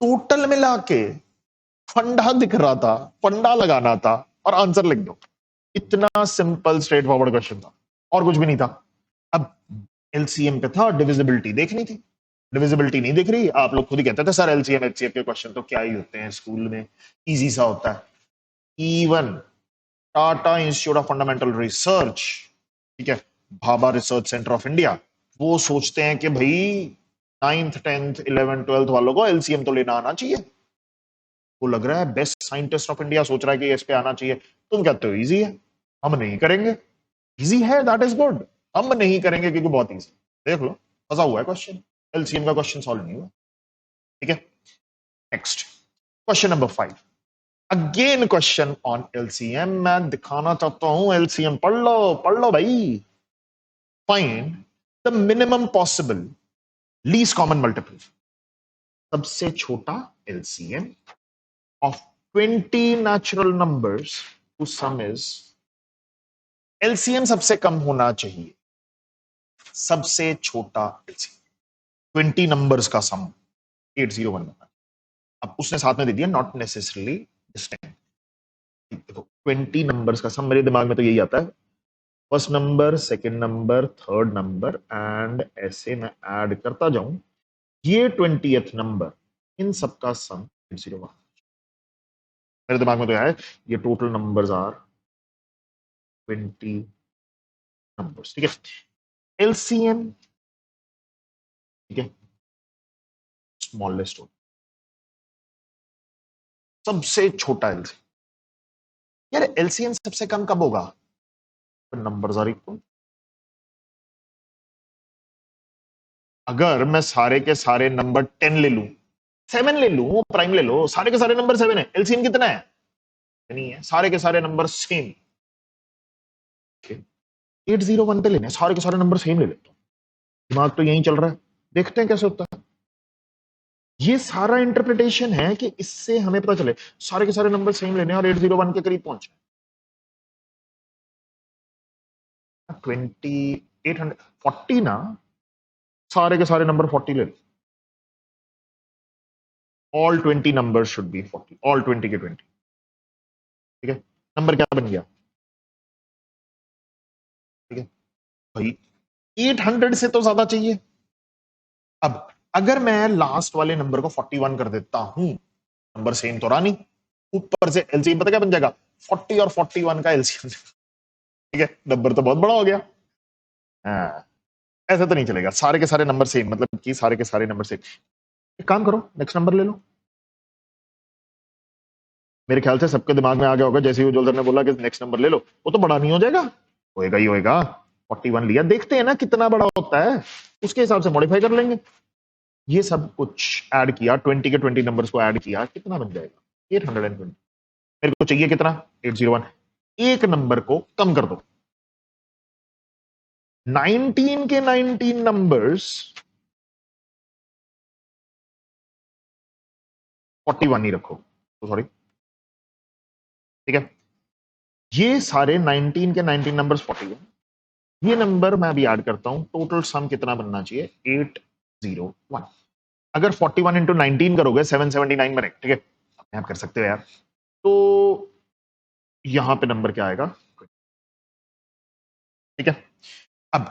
total मिला के फंडा दिख रहा था, फंडा लगाना था और आंसर लिख दो। इतना सिंपल स्ट्रेट फॉरवर्ड क्वेश्चन था और कुछ भी नहीं था। अब एलसीएम पे था, डिविजिबिलिटी देखनी थी, डिविजिबिलिटी नहीं दिख रही। आप लोग खुद ही कहते थे सर एलसीएम एचसीएफ के क्वेश्चन तो क्या ही होते हैं, स्कूल में इजी सा होता है। Even Tata institute of fundamental research, ठीक है, Bhabha research centre of India, वो सोचते हैं कि भाई 9th 10th 11th 12th वालों को एलसीएम तो लेना आना चाहिए। वो लग रहा है बेस्ट साइंटिस्ट ऑफ इंडिया सोच रहा है कि इस पे आना चाहिए, तुम कहते हो इजी है, हम नहीं करेंगे। इजी है दैट इज गुड, हम नहीं करेंगे क्योंकि बहुत इजी। देख लो फंसा हुआ है क्वेश्चन, एलसीएम का क्वेश्चन सॉल्व नहीं हुआ, ठीक है। Next question number 5, again question on LCM. मैं दिखाना चाहता हूं एलसीएम, पढ़ लो भाई। Find the minimum possible least common multiple, सबसे छोटा LCM of 20 natural numbers whose sum is, LCM सबसे कम होना चाहिए, सबसे छोटा एलसीएम 20 नंबर्स का सम 801। अब उसने साथ में दे दिया नॉट नेसेसरली डिस्टिंक्ट। देखो 20 नंबर्स का सम, मेरे दिमाग में तो यही आता है, first number, second number, third number and ऐसे मैं ऐड करता जाऊं, ये 20th नंबर, इन सबका सम 801। मेरे दिमाग में तो है ये टोटल नंबर्स आर 20 नंबर्स, ठीक है। एलसीएम, ठीक है, स्मॉलेस्ट होता, सबसे छोटा एलसीएम। यार एलसीएम सबसे कम कब होगा, नंबर्स आर इक्वल। अगर मैं सारे के सारे नंबर 10 ले लूं, 7 ले लूं, प्राइम ले लो, सारे के सारे नंबर 7 है, एलसीएम कितना है, नहीं है, सारे के सारे नंबर सेम। 801 पे लेने सारे के सारे नंबर सेम ले लेता हूं, दिमाग तो यही चल रहा है, देखते हैं कैसे होता है। ये सारा इंटरप्रिटेशन है कि इससे हमें पता चले सारे के सारे नंबर सेम लेने और 801 के करीब पहुंचे। 840 ना, सारे के सारे नंबर 40 ले लो, all 20 number should be 40, all 20 के 20, ठीक है। नंबर क्या बन गया, ठीक है भाई, 800 से तो ज्यादा चाहिए। अब अगर मैं लास्ट वाले नंबर को 41 कर देता हूं, नंबर सेम तो रहा नहीं, ऊपर से एलसीएम पता क्या बन जाएगा, 40 और 41 का एलसीएम, ठीक है, नंबर तो बहुत बड़ा हो गया। हाँ, ऐसा तो नहीं चलेगा, सारे के सारे नंबर सेम, मतलब कि सारे के सारे नंबर सेम। एक काम करो, नेक्स्ट नंबर ले लो। मेरे ख्याल से सबके दिमाग में आ गया होगा, जैसे ही उज्जवल सर ने बोला कि नेक्स्ट नंबर ले लो, वो तो बड़ा नहीं हो जाएगा, होएगा ही होएगा। 41 लिया, देखते हैं ना कितना बड़ा होता है, उसके हिसाब से मॉडिफाई कर लेंगे। ये सब कुछ ऐड किया, 20 के 20 नंबर्स को ऐड किया, कितना बन जाएगा, 820। मेरे को चाहिए कितना, 801। एक नंबर को कम कर दो, 19 के 19 नंबर्स 41 ही रखो, तो सॉरी, ठीक है। ये सारे 19 के 19 नंबर्स 41, ये नंबर मैं अभी ऐड करता हूं, टोटल सम कितना बनना चाहिए, 801। अगर 41 इंटू 19 करोगे 779 बने, ठीक है, अपने आप कर सकते हो यार। तो यहां पे नंबर क्या आएगा, ठीक है। अब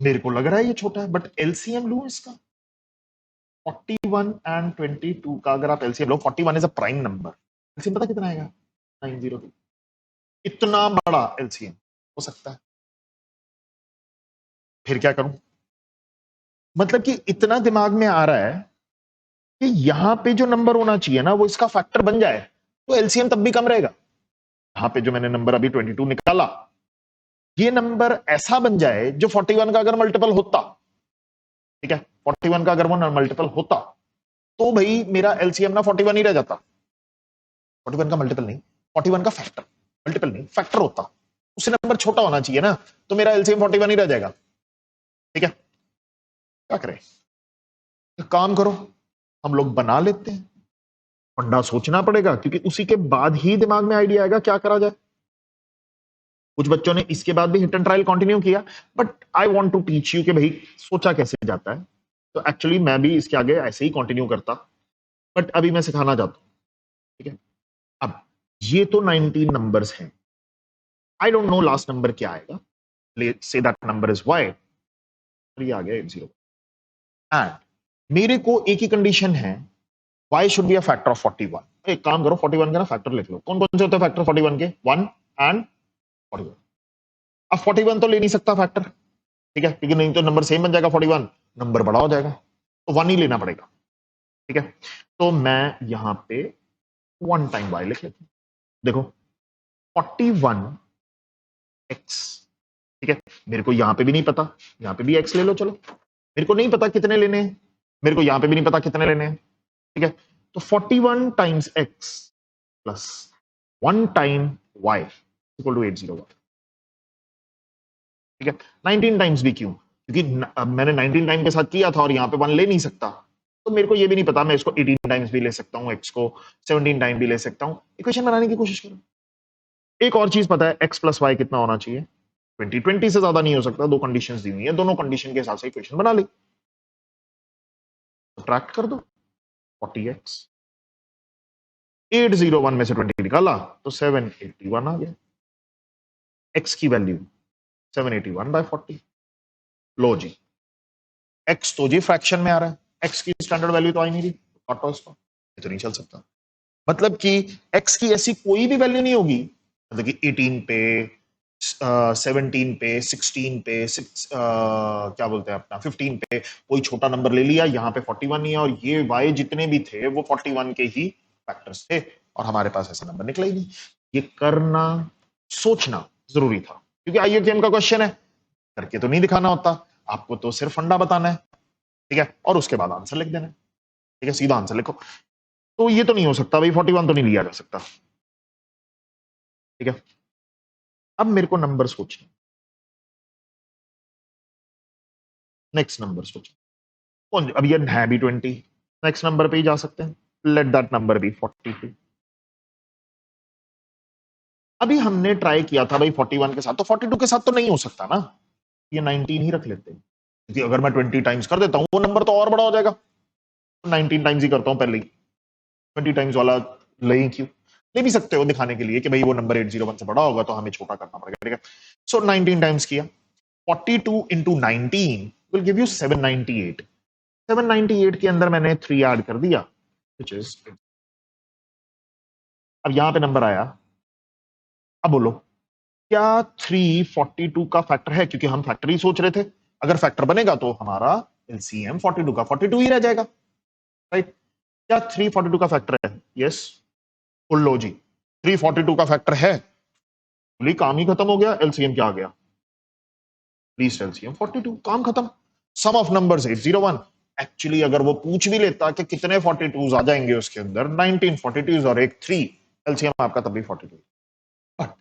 मेरे को लग रहा है ये छोटा है, बट एलसीएम लू इसका, 41 एंड 22 का अगर आप LCM low, 41 is a prime number, LCM पता कितना आएगा, 902। इतना बड़ा एलसीएम हो सकता है, फिर क्या करूं, मतलब कि इतना दिमाग में आ रहा है कि यहां पे जो नंबर होना चाहिए ना वो इसका फैक्टर बन जाए तो एलसीएम तब भी कम रहेगा। यहां पे जो मैंने नंबर अभी 22 निकाला, ये नंबर ऐसा बन जाए जो 41 का अगर मल्टीपल होता, ठीक है, 41 का अगर वो मल्टीपल होता तो भाई मेरा एलसीएम ना 41 ही रह जाता। 41 का मल्टीपल नहीं, 41 का फैक्टर, मल्टीपल नहीं फैक्टर होता, उससे नंबर छोटा होना चाहिए ना, तो मेरा एलसीएम 41 ही रह जाएगा। ठीक है, क्या करें? तो काम करो, हम लोग बना लेते हैं। फंडा सोचना पड़ेगा क्योंकि उसी के बाद ही दिमाग में आइडिया आएगा क्या करा जाए। कुछ बच्चों ने इसके बाद भी हिट एंड ट्रायल कंटिन्यू किया, but I want to teach you कि भाई सोचा कैसे जाता है। तो एक्चुअली मैं भी इसके आगे ऐसे ही कंटिन्यू करता, बट अभी मैं सिखाना चाहता हूं। ठीक है, अब ये तो 19 नंबर्स हैं, I don't know last number क्या आएगा, let's say that number is y, ये आ गया 80, एंड मेरे को एक ही कंडीशन है, y should be a factor of 41। एक काम करो, 41 का ना फैक्टर लिख लो। कौन कौन से होते हैं फैक्टर 41 के? 1 एंड 41। अब 41 तो ले नहीं सकता फैक्टर, ठीक है, क्योंकि नहीं तो नंबर सेम बन जाएगा, 41 नंबर बड़ा हो जाएगा, तो 1 ही लेना पड़ेगा। ठीक है, तो मैं यहां पे 1 टाइम y लिख लेता हूं। देखो 41 x, ठीक है, मेरे को यहां पे भी नहीं पता, यहां पे भी x ले लो चलो, मेरे को नहीं पता कितने लेने हैं, मेरे को यहां पे भी नहीं पता कितने लेने हैं। ठीक है, तो 41 times x plus 1 time y equal to 801। ठीक है, 19 टाइम्स भी क्यों? क्योंकि अब मैंने 19 टाइम के साथ किया था और यहां पे 1 ले नहीं सकता, तो मेरे को ये भी नहीं पता मैं इसको 18 टाइम्स भी ले सकता हूं, x को 17 टाइम भी ले सकता हूं। इक्वेशन बनाने की कोशिश करो। एक और चीज पता है, x प्लस वाई कितना होना चाहिए? 20। 20 से ज्यादा नहीं हो सकता, दो कंडीशंस दी हुई है, दोनों कंडीशन के हिसाब से इक्वेशन बना ली, सब्ट्रैक्ट कर दो। 40x 801 में से 20 निकाला तो 781 आ गया, x की वैल्यू 781 बाय 40। लो जी, x तो जी फ्रैक्शन में आ रहा है, x की स्टैंडर्ड वैल्यू तो आई नहीं रही, काटो इसको, ये तो नहीं चल सकता। मतलब कि x की ऐसी कोई भी वैल्यू नहीं होगी, मतलब कि 18 पे 17 पे 16 पे क्या बोलते हैं अपना 15 पे कोई छोटा नंबर ले लिया, यहाँ पे 41 ही है, और ये y जितने भी थे वो 41 के ही फैक्टर्स थे, और हमारे पास ऐसा नंबर निकला ही नहीं। ये करना, सोचना जरूरी था, क्योंकि IUPAC का क्वेश्चन है, करके तो नहीं दिखाना होता, आपको तो सिर्फ फंडा बताना है। ठीक है, और उसके बाद आंसर लिख देना है। ठीक है, सीधा आंसर लिखो। तो ये तो नहीं हो सकता भाई, 41 तो नहीं लिया जा सकता। ठीक है, अब मेरे को नंबर सोचना, नेक्स्ट नंबर सोचना कौन, अब ये है भी 20, नेक्स्ट नंबर पे ही जा सकते हैं, लेट दैट नंबर बी 42। अभी हमने ट्राई किया था भाई 41 के साथ, तो 42 के साथ तो नहीं हो सकता ना, ये 19 ही रख लेते हैं, क्योंकि अगर मैं 20 टाइम्स कर देता हूं वो नंबर तो और बड़ा हो जाएगा, तो 19 टाइम्स ही करता हूं पहले ही, 20 टाइम्स वाला ले ही क्यों, ले भी सकते हो दिखाने के लिए कि भाई वो नंबर 801 से बड़ा होगा तो हमें छोटा करना पड़ेगा। ठीक है, सो 19 टाइम्स किया, 42 इंटू 19 विल गिव यू 798। 798 के अंदर मैंने 3 ऐड कर दिया, which is, अब यहां पे नंबर आया। अब बोलो क्या 342 का फैक्टर है? क्योंकि हम फैक्टर ही सोच रहे थे, अगर फैक्टर बनेगा तो हमारा एलसीएम 42 का 42 ही रह जाएगा, राइट? क्या 342 का फैक्टर है? यस, फुल लो जी, 342 का फैक्टर है, बोली काम ही खत्म हो गया, एलसीएम क्या आ गया? लीस्ट एलसीएम 42, काम खत्म। सम ऑफ नंबर्स 801। एक्चुअली अगर वो पूछ भी लेता कि कितने 42 आ जाएंगे उसके अंदर, 19 42 और एक 3, एलसीएम आपका तब भी 42। बट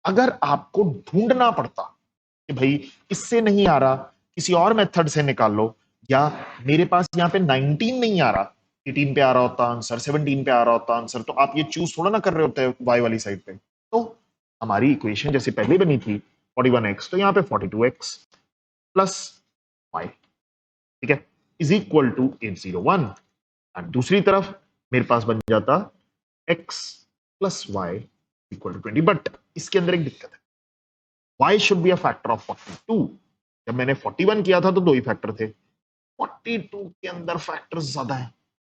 अगर आपको ढूंढना पड़ता कि भाई इससे नहीं आ रहा, किसी और मेथड से निकाल लो, या मेरे पास यहाँ पे 19 नहीं आ रहा, 18 पे आ रहा होता आंसर, 17 पे आ रहा होता आंसर, तो आप ये चूज थोड़ा ना कर रहे होते वाई वाली साइड पे। तो हमारी इक्वेशन जैसे पहले बनी थी 41x, तो यहाँ पे 42x प्लस वाई, ठीक है, इज इक्वल टू 801, एंड दूसरी तरफ मेरे पास बन जाता x plus y equal to 20। But इसके अंदर एक दिक्कत है, y should be a factor of 42। जब मैंने 41 किया था तो दो ही फैक्टर थे, 42 के अंदर फैक्टर्स ज्यादा है।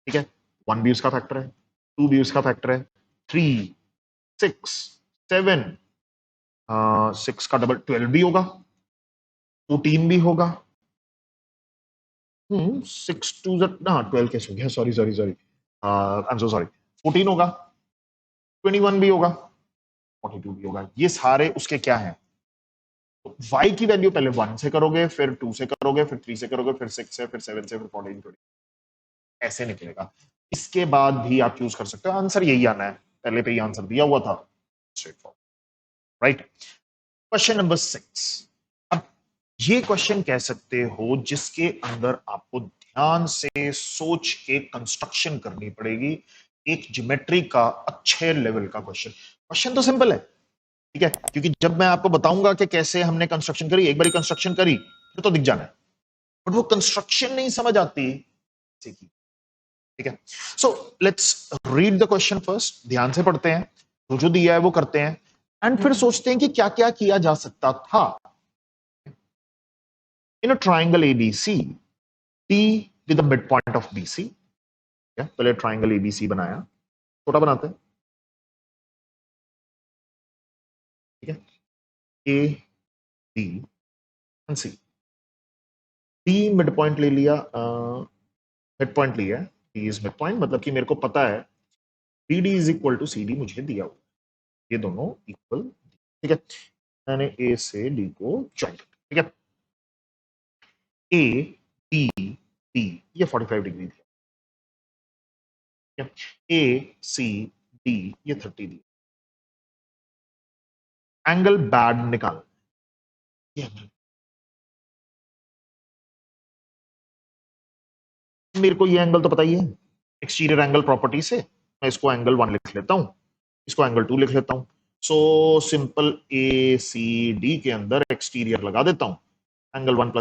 ठीक है, 1 भी उसका फैक्टर है, 2 भी उसका फैक्टर है, 3 6 7 6 का डबल 12 भी होगा, 14 भी होगा, 6 2 हाँ 12 कैसे हो गया, sorry sorry sorry, I am so sorry, 14 होगा, 21 भी होगा, 42 भी होगा, ये सारे उसके क्या हैं? तो y की वैल्यू पहले 1 से करोगे, फिर 2 से करोगे, फिर 3 से करोगे, फिर 6 से, फिर 7 से, फिर 14 20, ऐसे निकलेगा। इसके बाद भी आप चूज कर सकते हो, आंसर यही आना है, पहले पे ही आंसर दिया हुआ था, straight forward, right. Question number 6। अब ये क्वेश्चन कह सकते हो जिसके अंदर आपको ध्यान से सोच के कंस्ट्रक्शन करनी पड़ेगी, एक ज्योमेट्री का अच्छे लेवल का क्वेश्चन। क्वेश्चन तो सिंपल है, ठीक है, क्योंकि जब मैं आपको बताऊंगा कि कैसे हमने कंस्ट्रक्शन करी, एक बारी कंस्ट्रक्शन करी फिर तो दिख जाना है, बट वो कंस्ट्रक्शन नहीं समझ आती, ठीक है। So let's read the question first, ध्यान से पढ़ते हैं, तो जो दिया है वो करते हैं, एंड फिर सोचते हैं कि क्या क्या किया जा सकता था। In a triangle ABC, D with the mid point of BC, पहले ट्राइंगल एबीसी बनाया, छोटा बनाते हैं, ठीक है, A D and C. D mid point ले लिया, मिड पॉइंट लिया, डी इज मिड पॉइंट, मतलब कि मेरे को पता है B D is equal to C D, मुझे दिया हुआ, ये दोनों इक्वल, ठीक है, मैंने ए से डी को ज्वाइन कर, ठीक है, ए बी डी ये 45 डिग्री दिया, ठीक है, ए सी डी ये 30 दिया, एंगल बैड निकाल, मेरे को ये एंगल तो पता ही है, एक्सटीरियर एंगल प्रॉपर्टी से मैं इसको एंगल 1 लिख लेता हूं, इसको एंगल 2 लिख लेता हूं, सो सिंपल ए सी डी के अंदर एक्सटीरियर लगा देता हूं, एंगल 1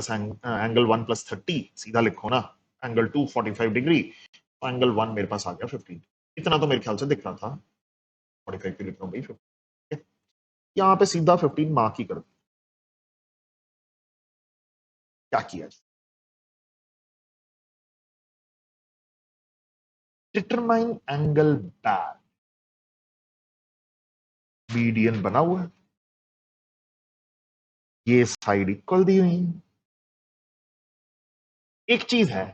+ 30 सीधा लिखो ना, एंगल 2 45 डिग्री, एंगल 1 मेरे पास आ गया 15, इतना तो मेरे ख्याल से दिख रहा था, 45 पे लिख रहा हूँ भाई 15, यहाँ पे सीधा 15 मार्क ही कर दो। क्या किया, डिटरमाइन एंगल बैड, मीडियन बना हुआ है, ये साइड इक्वल दी हुई है, एक चीज है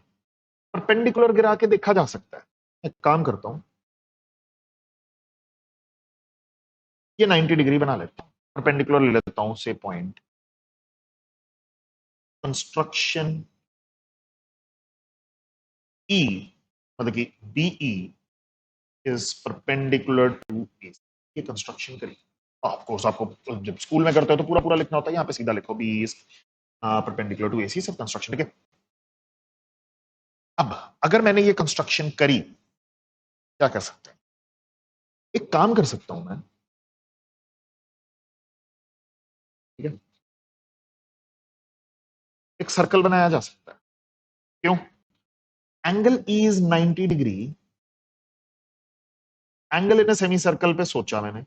परपेंडिकुलर गिरा के देखा जा सकता है, एक काम करता हूं, ये 90 डिग्री बना लेता हूं, परपेंडिकुलर ले लेता हूं से पॉइंट, कंस्ट्रक्शन ई, मतलब कि बीई इज परपेंडिकुलर टू ए, ये कंस्ट्रक्शन करिए, ऑफ कोर्स आपको जब स्कूल में करते हो तो पूरा पूरा लिखना होता है, यहाँ पे सीधा लिखो B is perpendicular to AC, सब कंस्ट्रक्शन, ठीक है। अब अगर मैंने ये कंस्ट्रक्शन करी, क्या कर सकते हैं, एक काम कर सकता हूं मैं, ठीक है, एक सर्कल बनाया जा सकता है, क्यों, angle E is 90 degree, angle in semi circle पे सोचा मैंने,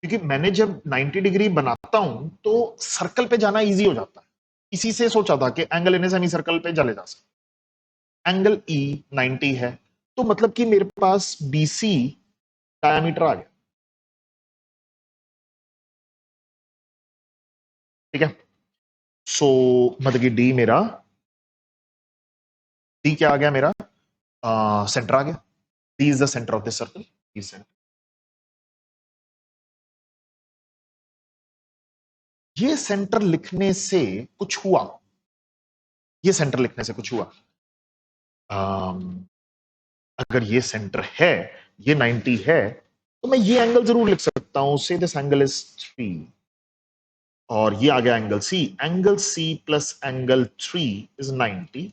क्योंकि मैंने जब 90 डिग्री बनाता हूं तो सर्कल पे जाना इजी हो जाता है, इसी से सोचा था कि एंगल इन सेमी सर्कल पे चले जा सकते, एंगल ई 90 है, तो मतलब कि मेरे पास बीसी डायमीटर आ गया, ठीक है, सो मतलब कि डी मेरा, डी क्या आ गया मेरा, सेंटर आ गया, D is the centre of this circle, ये सेंटर लिखने से कुछ हुआ, ये सेंटर लिखने से कुछ हुआ, अगर ये सेंटर है, ये 90 है, तो मैं ये एंगल जरूर लिख सकता हूं, से दिस एंगल इज 3, और ये आ गया angle C plus angle 3 is 90,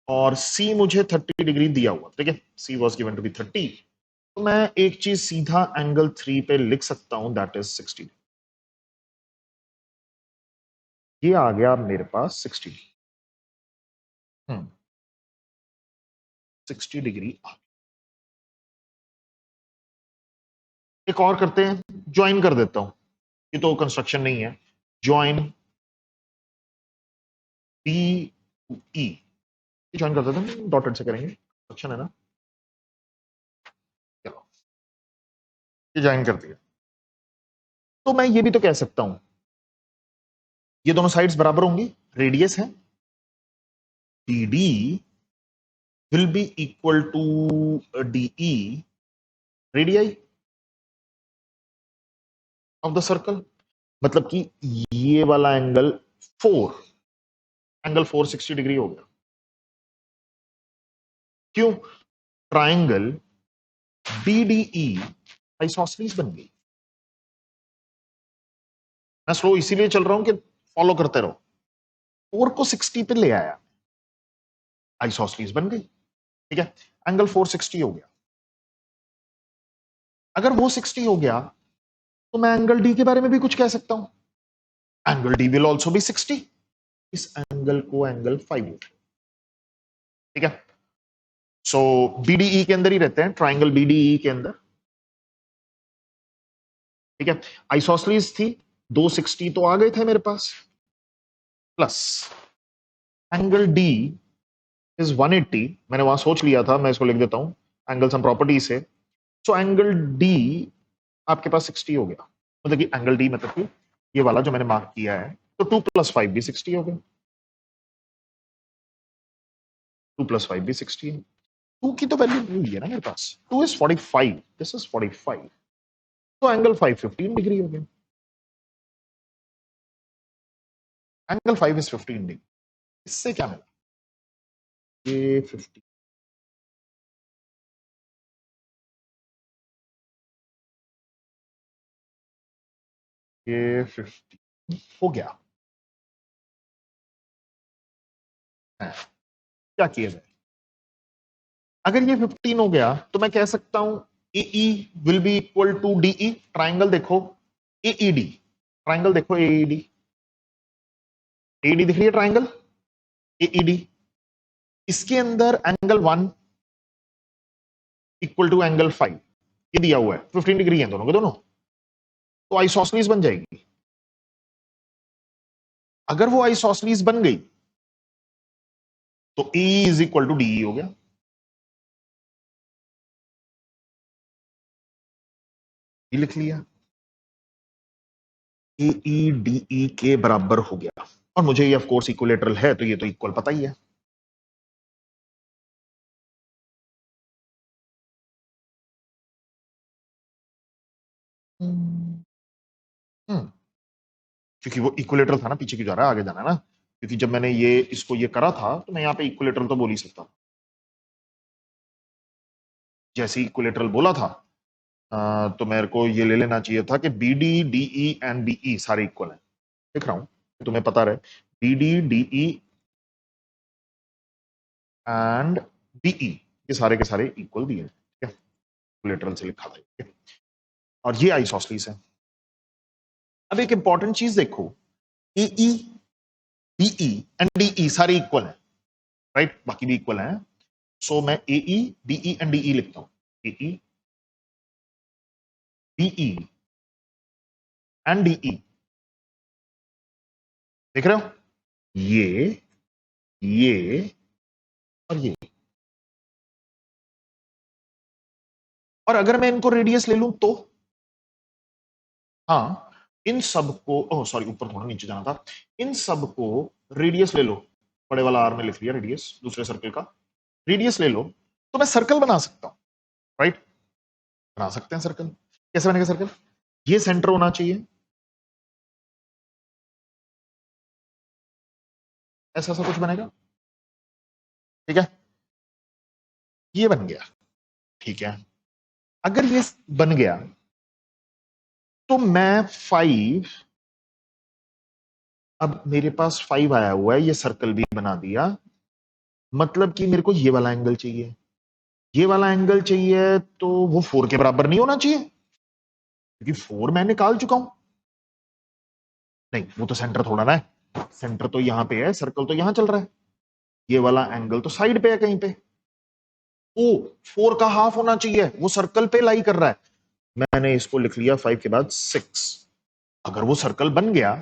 और सी मुझे 30 डिग्री दिया हुआ, ठीक है, सी वॉज गिवन टू बी 30, तो मैं एक चीज सीधा एंगल 3 पे लिख सकता हूं, दैट इज 60, ये आ गया मेरे पास 60, 60 डिग्री। एक और करते हैं, ज्वाइन कर देता हूं, ये तो कंस्ट्रक्शन नहीं है, ज्वाइन बी ई, ज्वाइन कर देता हूं, डॉटेड से करेंगे, कंस्ट्रक्शन है ना, चलो ये ज्वाइन कर दिया, तो मैं ये भी तो कह सकता हूं ये दोनों साइड्स बराबर होंगी, रेडियस है, BD will be equal to DE radii of the circle. मतलब कि ये वाला एंगल 460 डिग्री हो गया। क्यों? ट्राइंगल BDE आइसोसेलेस बन गई। मैं स्लो इसीलिए चल रहा हूं कि फॉलो करते रहो। 4 को 60 पे ले आया, आइसोसेलेस बन गई। ठीक है, एंगल 460 हो गया। अगर वो 60 हो गया तो मैं एंगल डी के बारे में भी कुछ कह सकता हूं, angle D will also be 60। इस एंगल को एंगल 5 बोलते हैं। ठीक है, सो बीडीई के अंदर ही रहते हैं, ट्राइंगल बीडीई के अंदर। ठीक है, आइसोसेलेस थी, 260 तो आ गए थे मेरे पास, प्लस एंगल डी इज 180। मैंने वहां सोच लिया था, मैं इसको लिख देता हूं एंगल सम प्रॉपर्टी से। सो एंगल डी आपके पास 60 हो गया। मतलब कि एंगल डी मतलब कि ये वाला जो मैंने मार्क किया है, तो 2 + 5 भी 60 हो गया। 2 + 5 भी 60 है। 2 की तो वैल्यू दी हुई है ना मेरे पास, 2 इज 45, दिस इज 45, तो एंगल 515 डिग्री हो गया। Angle 5 is 15 degree. इससे क्या मिला? ये 50, ये 50 हो गया है। क्या किया जाए? अगर ये 15 हो गया तो मैं कह सकता हूं AE will be equal to DE। Triangle देखो, AED, ट्राइंगल देखो, AED, AED दिख रही है ट्राइंगल AED। इसके अंदर एंगल 1 इक्वल टू एंगल 5, ये दिया हुआ है, 15 डिग्री है दोनों के दोनों, तो आइसोसेलेस बन जाएगी। अगर वो आइसोसेलेस बन गई तो E is equal to DE हो गया। ये लिख लिया, AEDE के बराबर हो गया। और मुझे ये ऑफ कोर्स इक्विलेटरल है, तो ये तो इक्वल पता ही है। हम्म, क्योंकि वो इक्विलेटरल था ना, पीछे क्यों जा रहा है, आगे जाना है ना। क्योंकि जब मैंने ये इसको ये करा था तो मैं यहाँ पे इक्विलेटरल तो बोल ही सकता हूँ। जैसे इक्विलेटरल बोला था तो मेरे को ये ले लेना चाहिए था कि BD DE एंड BE सारे इक्वल हैं। लिख रहा हूं तुम्हें पता रहे, BD DE एंड BE ये सारे के सारे इक्वल दिए हैं। ठीक है, इक्विलेटरल से लिखा था। ठीक है? और ये आइसोसेलेस है। अब एक इंपॉर्टेंट चीज देखो, AE BE एंड DE सारे इक्वल हैं, राइट, बाकी भी इक्वल हैं। सो मैं AE BE एंड DE लिखता हूं, AE BE एंड DE। देख रहे हो, ये और ये। और अगर मैं इनको रेडियस ले लूं तो, हाँ, इन सबको, ओह सॉरी, ऊपर थोड़ा नीचे जाना था, इन सबको रेडियस ले लो। बड़े वाला आर में लिख लिया रेडियस, दूसरे सर्कल का रेडियस ले लो, तो मैं सर्कल बना सकता हूं, राइट। बना सकते हैं सर्कल। कैसे बनेगा सर्कल? ये सेंटर होना चाहिए, ऐसा सा कुछ बनेगा। ठीक है, ये बन गया। ठीक है, अगर ये बन गया तो मैं 5, अब मेरे पास 5 आया हुआ है, ये सर्कल भी बना दिया। मतलब कि मेरे को ये वाला एंगल चाहिए, ये वाला एंगल चाहिए, तो वो 4 के बराबर नहीं होना चाहिए, क्योंकि 4 मैं निकाल चुका हूं। नहीं, वो तो सेंटर थोड़ा ना है, सेंटर तो यहां पे है, सर्कल तो यहां चल रहा है, ये वाला एंगल तो साइड पे है कहीं पे। ओ, 4 का हाफ होना चाहिए, वो सर्कल पे लाई कर रहा है। मैंने इसको लिख लिया 5 के बाद 6। अगर वो सर्कल बन गया,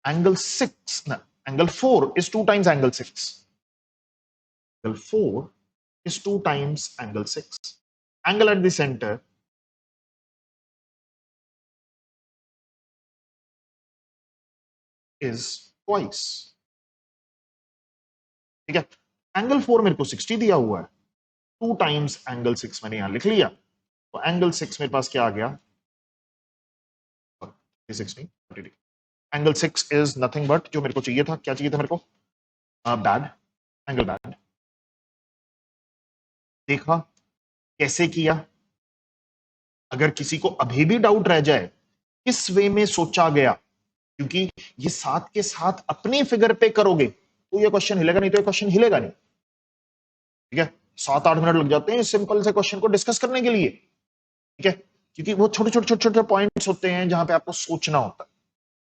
एंगल 6 ना, angle 4 is 2 times angle 6, angle 4 is 2 times angle 6. Angle at the center is twice. ठीक है, एंगल 4 मेरे को 60 दिया हुआ है, 2 टाइम्स एंगल 6 मैंने यहां लिख लिया, तो एंगल 6 मेरे पास क्या आ गया, 6 नहीं 30 एंगल 6 इज नथिंग बट जो मेरे को चाहिए था, क्या चाहिए था मेरे को, बैड एंगल बैड। देखा कैसे किया, अगर किसी को अभी भी डाउट रह जाए किस वे में सोचा गया, क्योंकि ये साथ के साथ अपनी फिगर पे करोगे तो ये क्वेश्चन हिलेगा, नहीं तो ये क्वेश्चन हिलेगा नहीं। ठीक है, 7-8 मिनट लग जाते हैं सिंपल से क्वेश्चन को डिस्कस करने के लिए। ठीक है, क्योंकि वो छोटे छोटे छोटे छोटे पॉइंट्स होते हैं जहां पे आपको सोचना होता है।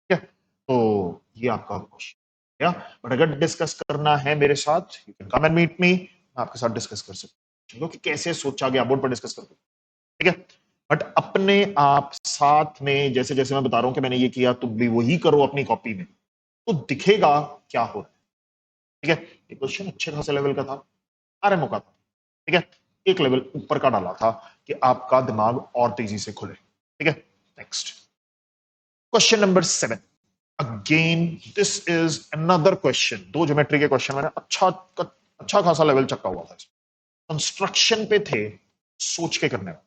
ठीक है, तो ये आपका क्वेश्चन, बट अगर डिस्कस करना है मेरे साथ, you can come and meet me, मैं आपके साथ डिस्कस कर सकता हूं कि कैसे सोचा गया, बोर्ड पर डिस्कस करते। ठीक है, बट अपने आप साथ में जैसे जैसे मैं बता रहा हूं कि मैंने ये किया, तुम भी वही करो अपनी कॉपी में, तो दिखेगा क्या हो रहा है। ठीक है, ये क्वेश्चन अच्छे खासे लेवल का था, आरएमओ का था। ठीक है, एक लेवल ऊपर का डाला था कि आपका दिमाग और तेजी से खुले। ठीक है, next question number 7। Again this is another question, 2 geometry के क्वेश्चन मैंने अच्छा खासा लेवल चक्का हुआ था, कंस्ट्रक्शन पे थे, सोच के करने वाले।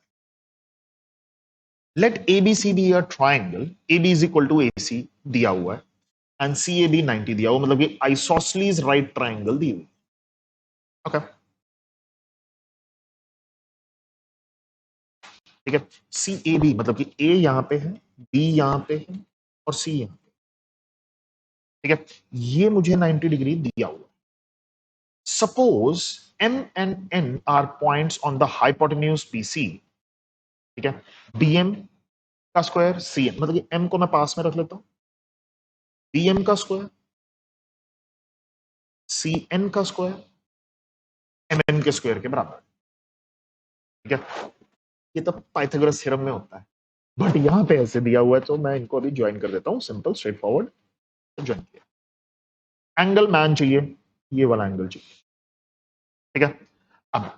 Let ABC be a triangle, AB is equal to AC दिया हुआ है, एंड CAB 90 दिया हुआ, मतलब कि आइसोसलीज राइट ट्राइंगल दी हुई। ओके, ठीक है, CAB मतलब कि A यहां पे है, B यहां पे है और C यहां पे। ठीक है, ये मुझे 90 डिग्री दिया हुआ। Suppose M and N are points on the hypotenuse BC। ठीक है, BM का स्क्वायर CN, मतलब कि M को मैं पास में रख लेता हूं, BM का स्क्वायर CN का स्क्वायर MN के स्क्वायर के बराबर। ठीक है, ये तो पाइथागोरस थ्योरम में होता है, बट यहां पे ऐसे दिया हुआ है, तो मैं इनको अभी ज्वाइन कर देता हूं, सिंपल स्ट्रेट फॉरवर्ड, ज्वाइन किया। एंगल मैन चाहिए, ये वाला एंगल चाहिए। ठीक है, अब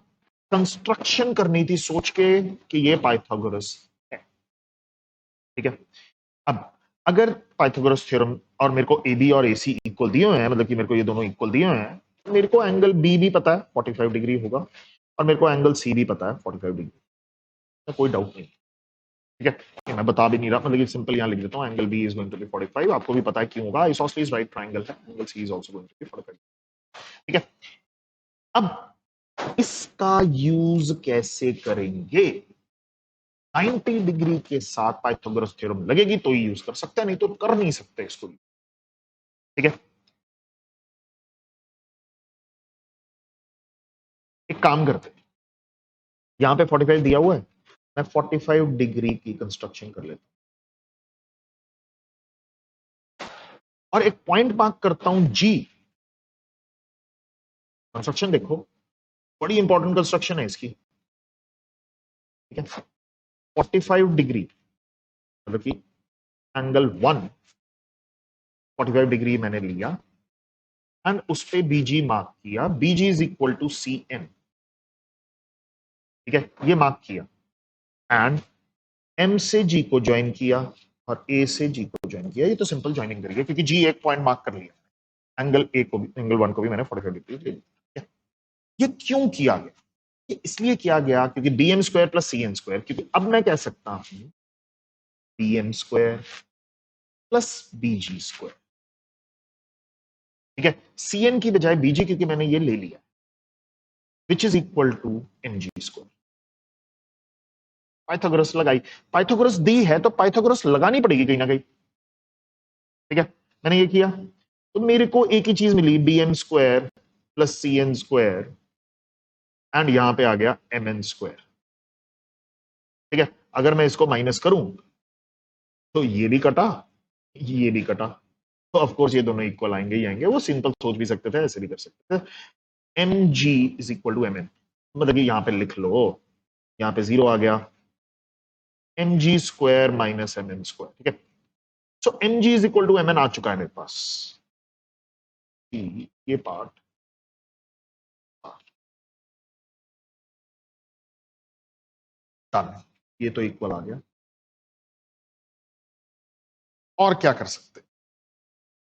कंस्ट्रक्शन करनी थी सोच के कि ये पाइथागोरस है। ठीक है, अब अगर पाइथागोरस थ्योरम और मेरे को AB और AC इक्वल दिए हुए हैं, मतलब कि मेरे को ये दोनों इक्वल दिए हुए हैं, तो मेरे को एंगल B भी पता है 45 डिग्री होगा, और मेरे को एंगल C भी पता है 45 डिग्री, तो कोई डाउट नहीं। ठीक है, कि मैं बता भी नहीं रहा, मतलब कि सिंपल यहां लिख देता हूं, angle B is going to be 45, आपको भी पता है क्यों होगा, आइसोसलीज राइट ट्रायंगल है, angle C is also going to be 45। ठीक है, अब इसका यूज कैसे करेंगे, 90 डिग्री के साथ पाइथागोरस थ्योरम लगेगी तो ही यूज कर सकते हैं, नहीं तो कर नहीं सकते इसको। ठीक है, एक काम करते हैं, यहां पे 45 दिया हुआ है, मैं 45 डिग्री की कंस्ट्रक्शन कर लेता हूं, और एक पॉइंट मार्क करता हूं G। कंस्ट्रक्शन देखो, बड़ी इंपॉर्टेंट कंस्ट्रक्शन है इसकी। ठीक है, 45 डिग्री मतलब कि एंगल 1 45 डिग्री मैंने लिया, एंड उस पे BG मार्क किया, BG is equal to CN। ठीक है, ये मार्क किया, एंड M से G को ज्वाइन किया और A से G को ज्वाइन किया, ये तो सिंपल ज्वाइनिंग करिए क्योंकि G एक पॉइंट मार्क कर लिया, एंगल A को भी, एंगल 1 को भी मैंने 45 डिग्री ले लिया। ये क्यों किया गया, ये इसलिए किया गया क्योंकि BM square plus CN square, क्योंकि अब मैं कह सकता हूं BM square plus BG square. ठीक है, CN की बजाय BG क्योंकि मैंने ये ले लिया, which is equal to MG square. Pythagoras लगाई, पाइथागोरस दी है तो पाइथागोरस लगानी पड़ेगी कहीं ना कहीं। ठीक है, मैंने ये किया, तो मेरे को एक ही चीज मिली, BM square plus CN square, and यहां पे आ गया MN स्क्वायर। ठीक है, अगर मैं इसको माइनस करूं तो ये भी कटा, ये भी कटा, तो ऑफ कोर्स ये दोनों इक्वल आएंगे ही आएंगे, वो सिंपल सोच भी सकते थे, ऐसे भी कर सकते थे। MG is equal to MN, मतलब कि यहां पे लिख लो, यहां पे 0 आ गया, MG square minus MN square. ठीक है, so MG is equal to MN आ चुका है मेरे पास, ये पार्ट डन, ये तो इक्वल आ गया। और क्या कर सकते,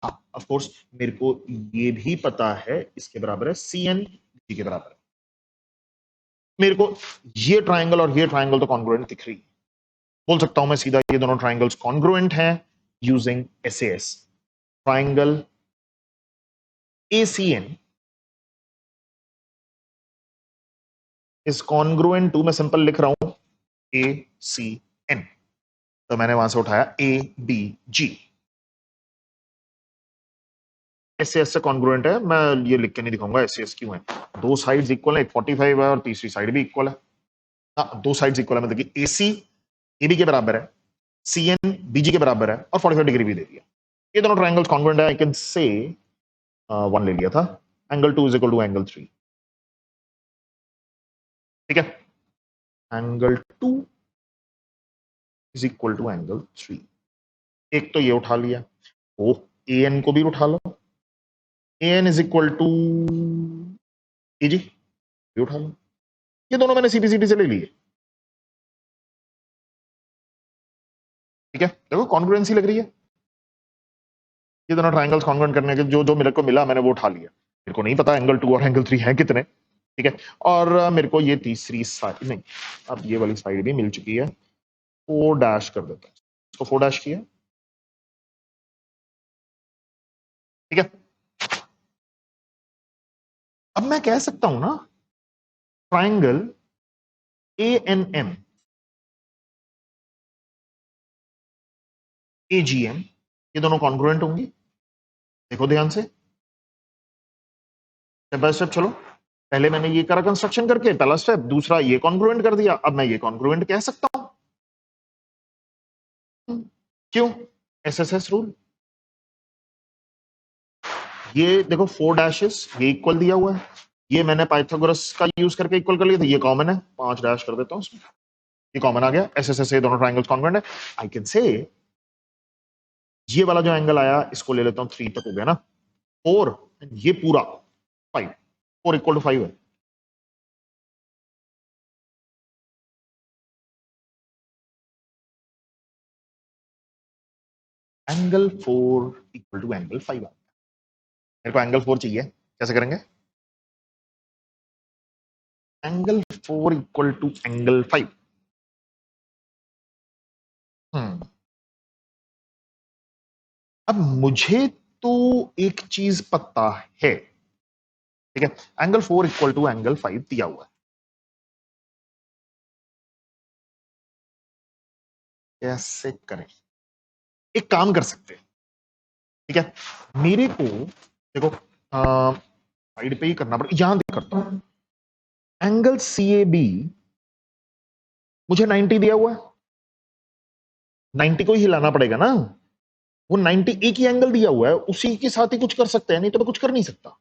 हाँ ऑफ कोर्स मेरे को ये भी पता है इसके बराबर है CN जी के बराबर है। मेरे को ये ट्राइंगल और ये ट्राइंगल तो कॉन्ग्रुएंट दिख रही है, बोल सकता हूं मैं सीधा ये दोनों ट्राइंगल्स कॉन्ग्रुएंट हैं using SAS। Triangle ACN is congruent to, मैं सिंपल लिख रहा हूं ACN, तो मैंने वहां से उठाया ABG। SAS से कॉन्ग्रुएंट है, मैं ये लिख के नहीं दिखाऊंगा SAS क्यों है। दो साइड्स इक्वल है, एक 45 है और तीसरी साइड भी इक्वल है। हाँ दो साइड्स इक्वल है, मतलब कि AC AB के बराबर है, CN BG के बराबर है और 45 डिग्री भी दे दिया। ये दोनों ट्राइंगल्स कॉन्ग्रुएंट है। आई कैन से 1 ले लिया था, angle 2 is equal to angle 3। ठीक है, angle 2 is equal to angle 3। एक तो ये उठा लिया, ओ AN को भी उठा लो, AN is equal to AG भी उठा लो। ये दोनों मैंने CP से ले लिए। ठीक है, देखो कॉन्ग्रुएंसी लग रही है। ये दोनों ट्राइंगल्स कॉन्ग्रुएंट करने के जो जो मेरे को मिला मैंने वो उठा लिया। मेरे को नहीं पता एंगल 2 और एंगल 3 है कितने। ठीक है, और मेरे को ये तीसरी साइड नहीं, अब ये वाली साइड भी मिल चुकी है, 4 डैश कर देता हूं, इसको 4 डैश किया। ठीक है, अब मैं कह सकता हूं ना ट्राइंगल ANM AGM ये दोनों कॉन्ग्रुएंट होंगी। देखो ध्यान से, स्टेप बाय स्टेप चलो। पहले मैंने ये करा कंस्ट्रक्शन करके, पहला स्टेप, दूसरा ये कॉन्ग्रुएंट कर दिया, अब मैं ये कॉन्ग्रुएंट कह सकता हूं। क्यों? SSS rule. ये देखो 4 डैशेस, ये इक्वल दिया हुआ है, ये मैंने पाइथागोरस का यूज करके इक्वल कर लिया था, ये कॉमन है, 5 डैश कर देता हूं उसमें, ये कॉमन आ गया। SSS ये दोनों ट्राइंगल्स कॉन्ग्रुएंट है। आई कैन से ये वाला जो एंगल आया इसको ले लेता हूं, 3 तक हो गया ना, 4, ये पूरा 5, 4 इक्वल टू 5 है। एंगल 4 इक्वल टू एंगल 5 आ गया। मेरे को एंगल 4 चाहिए, कैसे करेंगे? Angle 4 equal to angle 5। अब मुझे तो एक चीज पता है। ठीक है, एंगल 4 इक्वल टू एंगल 5 दिया हुआ है, कैसे करें? एक काम कर सकते हैं। ठीक है, मेरे को देखो साइड पे ही करना पड़ेगा, यहां करता हूं। एंगल CAB मुझे 90 दिया हुआ है, 90 को ही हिलाना पड़ेगा ना, वो 90 एक ही एंगल दिया हुआ है, उसी के साथ ही कुछ कर सकते हैं, नहीं तो मैं कुछ कर नहीं सकता।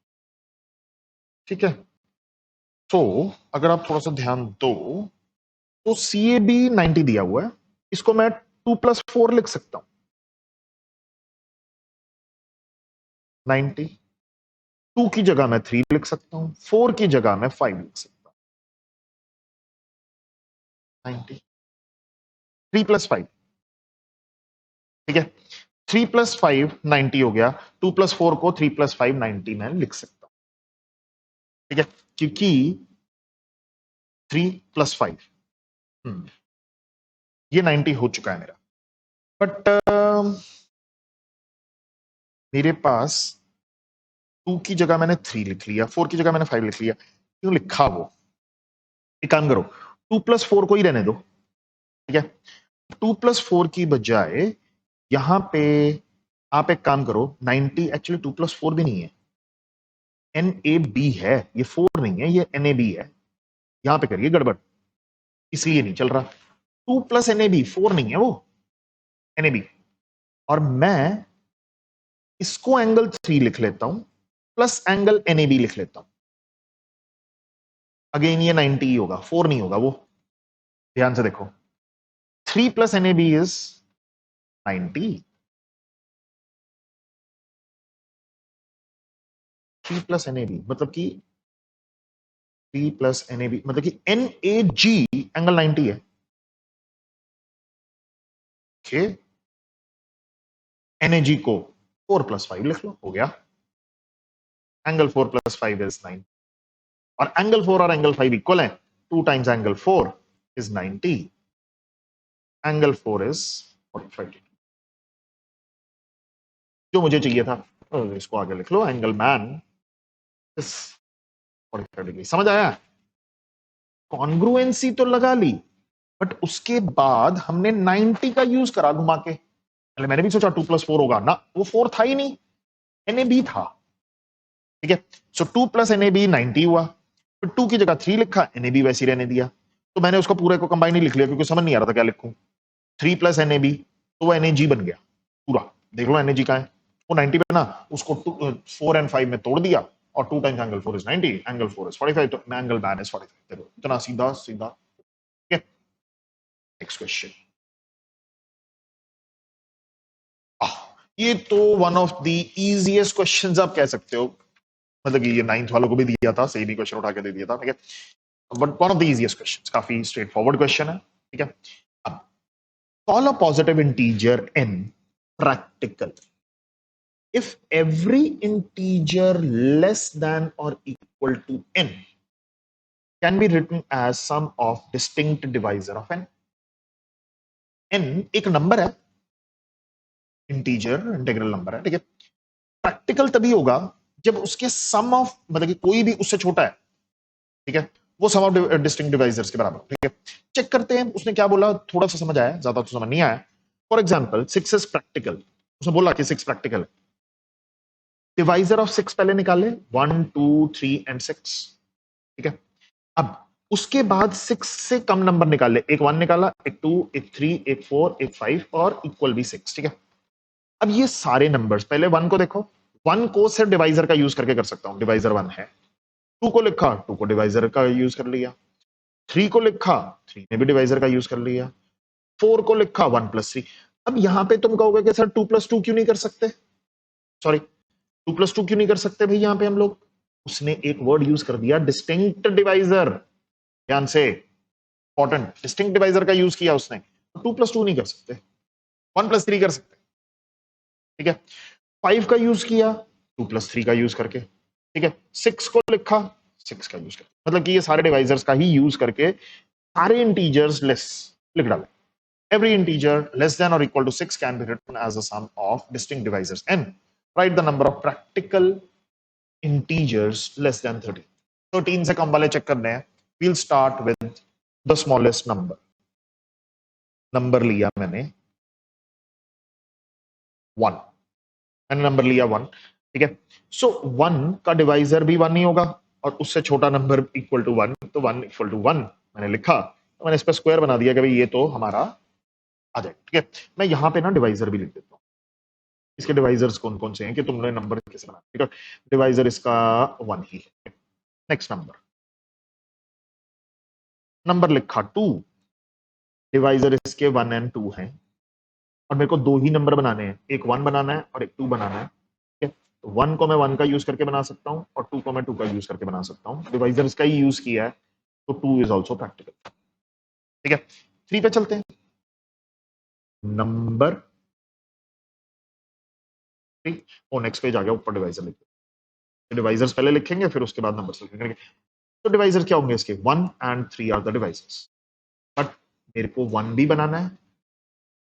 ठीक है, तो अगर आप थोड़ा सा ध्यान दो तो CAB 90 दिया हुआ है, इसको मैं 2+4 लिख सकता हूं, 90। 2 की जगह मैं 3 लिख सकता हूं, 4 की जगह मैं 5 लिख सकता हूं, 90, 3+5। ठीक है, 3+5 90 हो गया, 2+4 को 3+5 90 में लिख सकता हूं। ठीक है, क्योंकि 3+5 ये 90 हो चुका है मेरा, बट मेरे पास 2 की जगह मैंने 3 लिख लिया, 4 की जगह मैंने 5 लिख लिया। क्यों लिखा वो? एक काम करो, 2+4 को ही रहने दो। ठीक है, 2+4 की बजाय यहां पे आप एक काम करो, 90 एक्चुअली 2+4 भी नहीं है, NAB है, ये 4 नहीं है, ये NAB है। यहां पे करिए गड़बड़, इसलिए नहीं चल रहा। 2+NAB 4 नहीं है वो, NAB। और मैं इसको एंगल 3 लिख लेता हूं, प्लस एंगल NAB लिख लेता हूं। अगेन ये 90 ही होगा, 4 नहीं होगा वो, ध्यान से देखो। 3+NAB इज 90, 3+NAB मतलब कि 3+NAB मतलब कि NAG एंगल 90 है। ओके, NAG को 4 + 5 लिख लो, हो गया। एंगल 4 + 5 इज 9, और एंगल 4 और एंगल 5 इक्वल है, 2 times angle 4 is 90, angle 4 is 45 degree, जो मुझे चाहिए था। इसको आगे लिख लो, एंगल मैन इज 45 डिग्री। समझ आया? कॉन्ग्रुएंसी तो लगा ली, बट उसके बाद हमने 90 का यूज करा घुमा के। पहले मैंने भी सोचा 2 + 4 होगा ना, वो 4 था ही नहीं, NAB था। ठीक है, सो 2 + NAB 90 हुआ, फिर 2 की जगह 3 लिखा, NAB वैसे ही रहने दिया। तो मैंने उसको पूरे को कंबाइन ही लिख लिया, क्योंकि समझ नहीं आ रहा था क्या लिखूं। 3 + NAB, तो वो NAG बन गया पूरा। देख लो NAG कहां है, वो 90 पे ना, उसको 4 और 5 में तोड़ दिया, और 2 times angle 4 is 90, angle 4 is 45, तो एंगल मैन इज 45। देखो इतना सीधा सीधा। ठीक है, नेक्स्ट क्वेश्चन। ये तो one of the easiest questions आप कह सकते हो, मतलब कि ये 9th वालों को भी दिया था, सेम ही क्वेश्चन उठा के दे दिया था। ठीक है, but one of the easiest questions, काफी स्ट्रेट फॉरवर्ड क्वेश्चन है। ठीक है, अब call a positive integer n practical if every integer less than or equal to n can be written as sum of distinct divisor of n। n एक नंबर है, इंटीजर इंटीग्रल नंबर है। ठीक है, प्रैक्टिकल तभी होगा जब उसके सम ऑफ, मतलब कि कोई भी उससे छोटा है। ठीक है, वो सम ऑफ डिस्टिंक्ट डिवाइजर्स के बराबर। ठीक है, चेक करते हैं उसने क्या बोला, थोड़ा सा समझ आया, ज्यादा तो समझ नहीं आया। फॉर एग्जाम्पल 6 इज प्रैक्टिकल, उसने बोला कि 6 प्रैक्टिकल। डिवाइजर ऑफ 6 पहले निकाले, 1 2 3 एंड 6। ठीक है, अब उसके बाद 6 से कम नंबर निकाले, एक 1 निकाला, एक 2, एक 3, एक 4, एक 5 और इक्वल भी 6। ठीक है, अब ये सारे नंबर्स, पहले 1 को देखो, 1 को सिर्फ डिवाइजर का यूज करके कर सकता हूं, डिवाइजर 1 है। 2 को लिखा, 2 को डिवाइजर का यूज कर लिया। 3 को लिखा, 3 ने भी डिवाइजर का यूज कर लिया। 4 को लिखा, 1 + 3। अब यहां पे तुम कहोगे कि सर 2 + 2 क्यों नहीं कर सकते, सॉरी 2 + 2 क्यों नहीं कर सकते भाई यहां पे हम लोग। उसने एक वर्ड यूज कर दिया, डिस्टिंक्ट डिवाइजर। ध्यान से, इंपॉर्टेंट, डिस्टिंक्ट डिवाइजर का यूज किया उसने। 2 + 2 नहीं कर सकते, 1 + 3 कर सकते। ठीक है, 5 का यूज किया 2 + 3 का यूज करके। ठीक है, 6 को लिखा, 6 का यूज करके, मतलब कि ये सारे डिवाइजर्स का ही यूज करके सारे इंटीजर्स लेस लिख डाले। Every integer less than or equal to 6 can be written as a sum of distinct divisors n. Write the number of practical integers less than 13. 13 से कम वाले चेक करने हैं। We'll start with the smallest number. Number लिया मैंने 1, मैंने नंबर लिया 1। ठीक है, सो 1 का डिवाइजर भी 1 ही होगा, और उससे छोटा नंबर इक्वल टू 1, तो 1 = 1 मैंने लिखा, तो मैंने इस पर स्क्वायर बना दिया कि भाई ये तो हमारा आ जाए। ठीक है, मैं यहां पे ना डिवाइजर भी लिख देता हूं, इसके डिवाइजर्स कौन कौन से हैं कि तुमने नंबर कैसे बना। ठीक है, डिवाइजर इसका 1 ही है। नेक्स्ट नंबर, नंबर लिखा 2, डिवाइजर इसके 1 और 2 हैं, और मेरे को दो ही नंबर बनाने हैं, एक 1 बनाना है और एक 2 बनाना है। ठीक है, तो 1 को मैं 1 का यूज करके बना सकता हूं, और 2 को मैं 2 का यूज करके बना सकता हूं। डिवाइजर इसका ही यूज किया है, तो 2 इज ऑल्सो प्रैक्टिकल। ठीक है, 3 पे चलते हैं। नंबर 3, वो नेक्स्ट पेज आ गया, ऊपर डिवाइजर लिखते हैं। डिवाइजर्स पहले लिखेंगे, फिर उसके बाद नंबर लिखेंगे। तो डिवाइजर क्या होंगे इसके, 1 और 3 आर द डिवाइजर्स। बट मेरे को 1 भी बनाना है,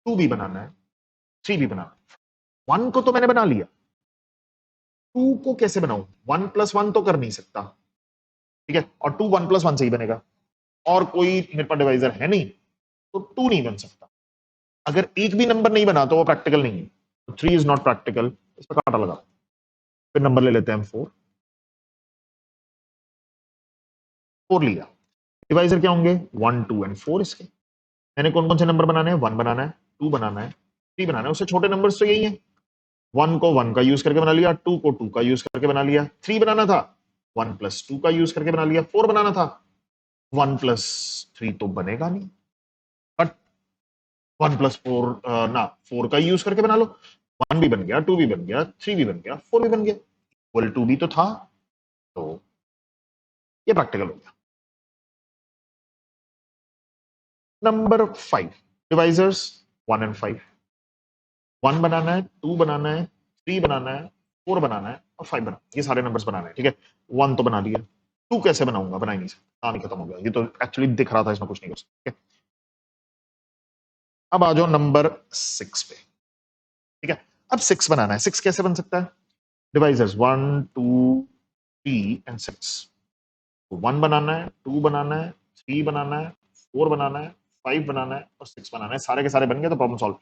2 भी बनाना है, 3 भी बनाना है। 1 को तो मैंने बना लिया, 2 को कैसे बनाऊं, 1 + 1 तो कर नहीं सकता। ठीक है, और 2 1 + 1 से ही बनेगा, और कोई मेरे पास डिवाइजर है नहीं, तो 2 नहीं बन सकता। अगर एक भी नंबर नहीं बना तो वो प्रैक्टिकल नहीं है, तो 3 इज नॉट प्रैक्टिकल, इस पर कांटा लगा। फिर नंबर ले लेते हैं हम 4, 4 लिया। डिवाइजर क्या होंगे, 1 2 और 4 इसके। मैंने कौन कौन से नंबर बनाने हैं, 1 बनाना है, 2 बनाना है, 3 बनाना है। उससे छोटे नंबर्स तो यही है, 1 को 1 का यूज करके बना लिया, 2 को 2 का यूज करके बना लिया, 3 बनाना था 1 + 2 का यूज करके बना लिया, 4 बनाना था 1 + 3 तो बनेगा नहीं, बट 1 + 4 ना 4 का यूज करके बना लो, 1 भी बन गया, 2 भी बन गया, 3 भी बन गया, 4 भी बन गया, इक्वल टू भी तो था, तो ये प्रैक्टिकल हो गया। नंबर 5, डिवाइजर्स 1 और 5। 1 बनाना है, 2 बनाना है, 3 बनाना है, 4 बनाना है और 5 बनाना है। ये सारे नंबर्स बनाने हैं, ठीक है। 1 तो बना लिया, 2 कैसे बनाऊंगा, बना ही नहीं सकता, काम ही खत्म हो गया। ये तो एक्चुअली दिख रहा था, इसमें कुछ नहीं कर सकते। अब आ जाओ नंबर 6 पे, ठीक है। अब 6 बनाना है। 6 कैसे बन सकता है? Divisors 1 2 3 and 6। 1 बनाना है, 2 बनाना है, 3 बनाना है, 4 बनाना है, 5 बनाना है और 6 बनाना है। सारे के सारे बन गए तो प्रॉब्लम सॉल्व।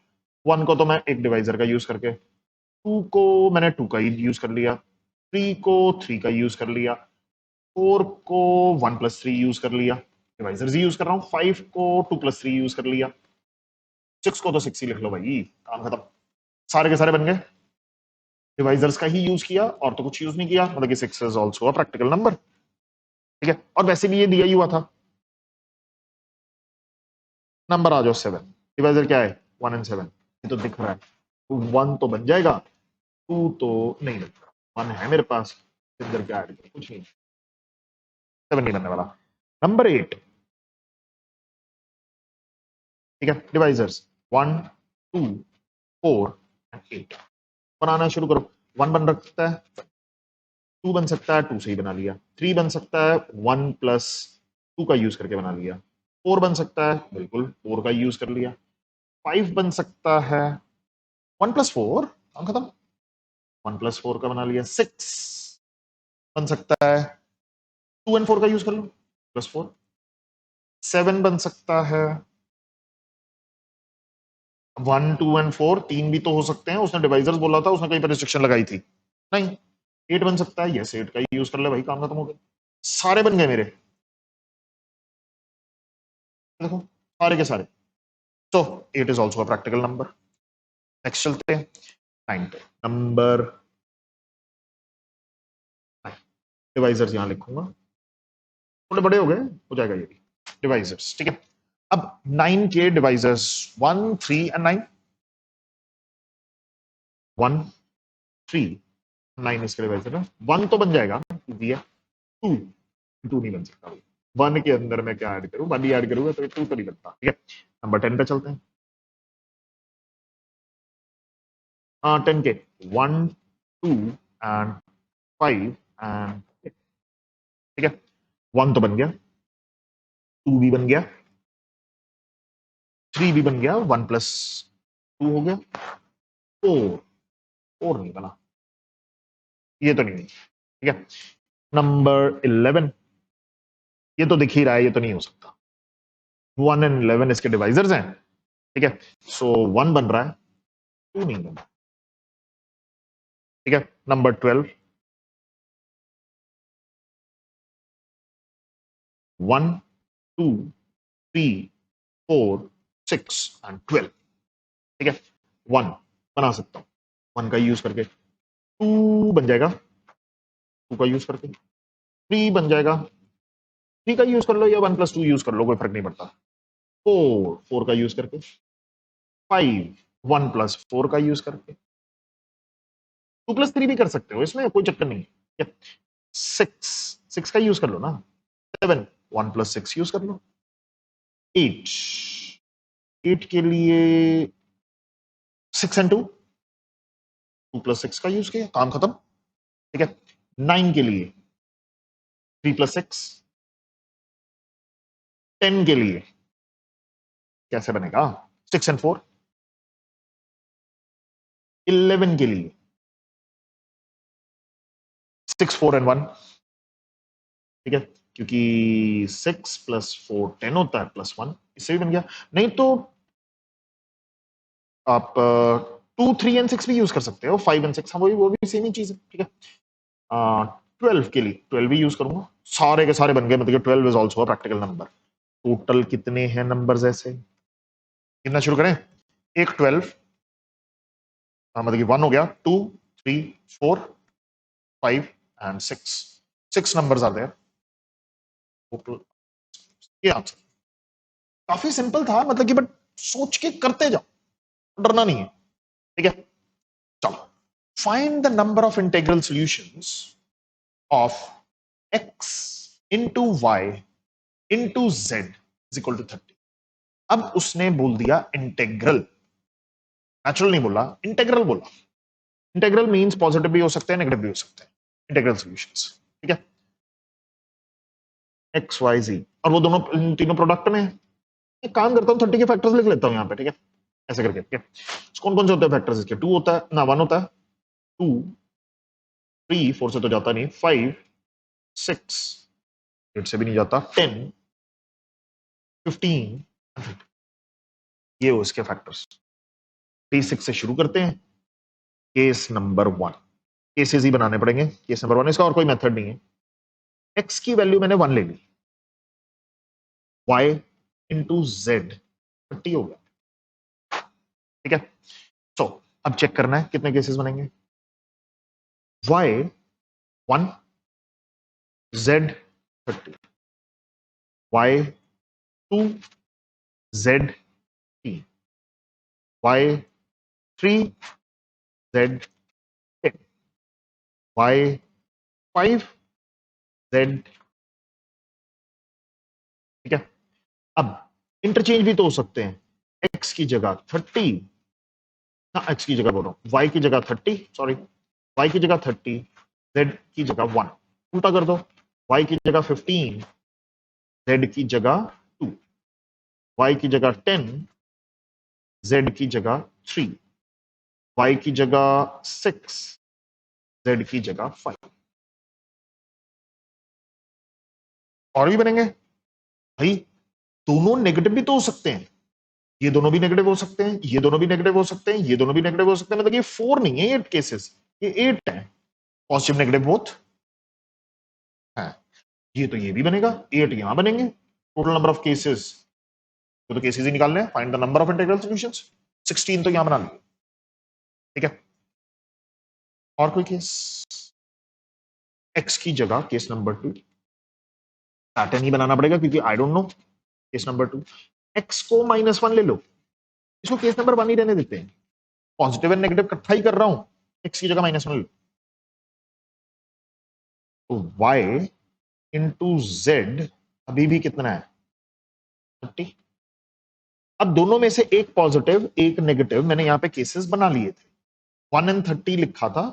1 को तो मैं एक डिवाइजर का यूज करके, 2 को मैंने 2 का ही यूज कर लिया, 3 को 3 का यूज कर लिया, 4 को 1+3 यूज कर लिया, डिवाइजर्स ही यूज कर रहा हूँ। 5 को 2+3 यूज कर लिया, 6 को तो 6 ही लिख लो भाई, काम खत्म। सारे के सारे बन गए। डिवाइजर्स का ही यूज किया और तो कुछ यूज नहीं किया, मतलब कि 6 is also a practical number, ठीक है। और वैसे भी ये दिया ही हुआ था। नंबर आ जाओ 7। डिवाइजर क्या है? 1 एंड 7, ये तो दिख रहा है। 1 तो बन जाएगा, 2 तो नहीं बन रहा, 1 है मेरे पास, इधर क्या ऐड करें, कुछ नहीं, 7 नहीं बनने वाला। नंबर 8, ठीक है। डिवाइजर्स 1 2 4 एंड 8 बनाना शुरू करो। 1 बन सकता है, 2 बन सकता है, 2 से ही बना लिया। 3 बन सकता है, 1+2 का यूज करके बना लिया। 4 बन सकता है, बिल्कुल 4 का यूज कर लिया। 5 बन सकता है, 1+4, काम खत्म, 1+4 का बना लिया। 6 बन सकता है, 2 एंड 4 का यूज कर लो, +4। 7 बन सकता है, 1 2 एंड 4, 3 भी तो हो सकते हैं, उसने डिवाइजर्स बोला था, उसने कहीं पर रिस्ट्रिक्शन लगाई थी नहीं। 8 बन सकता है, यस 8 का यूज कर ले भाई, काम खत्म हो गया। सारे बन गए मेरे, देखो सारे के सारे। तो 8 is also a practical number. Next चलते हैं 9 पे। नंबर डिवाइजर्स यहां लिखूंगा, थोड़े बड़े हो गए, हो जाएगा ये भी। डिवाइजर्स, ठीक है। अब 9 के डिवाइजर्स 1 3 एंड 9। 1 3 9 इसके डिवाइजर है। 1 तो बन जाएगा, इजी है। 2 2 नहीं बन सकता भाई, 1 के अंदर मैं क्या ऐड करूं, 1 ही ऐड करूंगा तो 2 तो नहीं बनता, ठीक है। नंबर 10 पे चलते हैं। हाँ 10 के 1 2 एंड 5 एंड, ठीक है। 1 तो बन गया, 2 भी बन गया, 3 भी बन गया, 1+2 हो गया, 4 4 नहीं बना, ये तो नहीं, ठीक है। नंबर 11, ये तो दिख ही रहा है, ये तो नहीं हो सकता। 1 एंड 11 इसके डिवाइजर्स हैं, ठीक है। सो 1 बन रहा है, 2 नहीं बन रहा, ठीक है। नंबर 12, 1 2 3 4 6 एंड 12, ठीक है। 1 बना सकता हूं, 1 का यूज करके। 2 बन जाएगा, 2 का यूज करके। 3 बन जाएगा, 3 का यूज कर लो या 1+2 यूज कर लो, कोई फर्क नहीं पड़ता। 4 4 का यूज करके। 5 1+4 का यूज करके। 2+3 भी कर सकते हो, इसमें कोई चक्कर नहीं है। 6 6 का यूज कर लो ना। 7 1+6 यूज कर लो। 8 8 के लिए 6 एंड 2, 2+6 का यूज किया, काम खत्म, ठीक है। 9 के लिए 3+6। 10 के लिए कैसे बनेगा, 6 एंड 4। 11 के लिए 6 4 एंड 1, ठीक है। क्योंकि 6+4 10 होता है, +1 इससे भी बन गया। नहीं तो आप 2 3 एंड 6 भी यूज कर सकते हो, 5 एंड 6, हाँ वो भी सेम ही चीज है, ठीक है। 12 के लिए 12 भी यूज करूंगा, सारे के सारे बन गए, मतलब 12 is also a practical number. Total कितने हैं नंबर्स ऐसे, कितना शुरू करें? एक 12, मतलब कि 1 हो गया, 2 3 4 5 and 6, 6 numbers are there total. ये आंसर काफी सिंपल था, मतलब कि बट सोच के करते जाओ, डरना नहीं है, ठीक है। चलो, find the number of integral solutions of x into y into z is equal to 30। अब उसने बोल दिया इंटेग्रल, नेचुरल नहीं बोला, इंटेग्रल बोला। इंटीग्रल मींस पॉजिटिव भी हो सकते हैं, नेगेटिव भी हो सकते हैं, इंटीग्रल सॉल्यूशंस, ठीक है। एक्स वाई जी, और वो दोनों तीनों प्रोडक्ट में है। एक काम करता हूँ 30 के फैक्टर्स लिख लेता हूँ यहाँ पे, ठीक है, ऐसे करके, ठीक है। कौन कौन से होते हैं फैक्टर्स इसके? 2 होता है ना, 1 होता है, 2, 3, 4 से तो जाता नहीं, 5, 6, 8 से भी नहीं जाता, 10, 15, ये हो इसके फैक्टर्स। 3, 6 से शुरू करते हैं। केस नंबर 1, केसेस ही बनाने पड़ेंगे। केस नंबर 1, इसका और कोई मेथड नहीं है। एक्स की वैल्यू मैंने 1 ले ली, y इंटू जेड 30 हो गया, ठीक है। सो अब चेक करना है कितने केसेस बनेंगे। y 1, z 30, y 2, z 3, y 3, z 10, y 5, z, ठीक है। अब इंटरचेंज भी तो हो सकते हैं। x की जगह 30, ना x की जगह बोल रहा हूं, y की जगह 30, सॉरी, y की जगह 30, z की जगह 1, उल्टा कर दो, y की जगह 15, z की जगह 2, y की जगह 10, z की जगह 3, y की जगह 6, z की जगह 5। और भी बनेंगे भाई, दोनों नेगेटिव भी तो हो सकते हैं, ये दोनों भी नेगेटिव हो सकते हैं, ये दोनों भी नेगेटिव हो सकते हैं, ये दोनों भी नेगेटिव हो सकते हैं। मतलब ये 4 नहीं है, 8 केसेस, ये 8 है, पॉजिटिव नेगेटिव बोथ है। ये तो ये भी बनेगा, 8 यहां बनेंगे, टोटल नंबर ऑफ केसेस, तो केसेस ही निकालने हैं, find the number of integral solutions. 16 तो यहां बना लिए, ठीक है। और कोई केस? एक्स की जगह केस नंबर 2 पैटर्न ही बनाना पड़ेगा, क्योंकि I don't know. Case number 2, x को -1 ले लो, इसको केस नंबर 1 ही रहने देते हैं, पॉजिटिव एंड नेगेटिव इकट्ठा ही कर रहा हूं, एक्स की जगह -1 ले लो। तो y इंटू जेड अभी भी कितना है? 30। अब दोनों में से एक पॉजिटिव एक नेगेटिव मैंने यहां पे केसेस बना लिए थे, 1 एंड 30 लिखा था,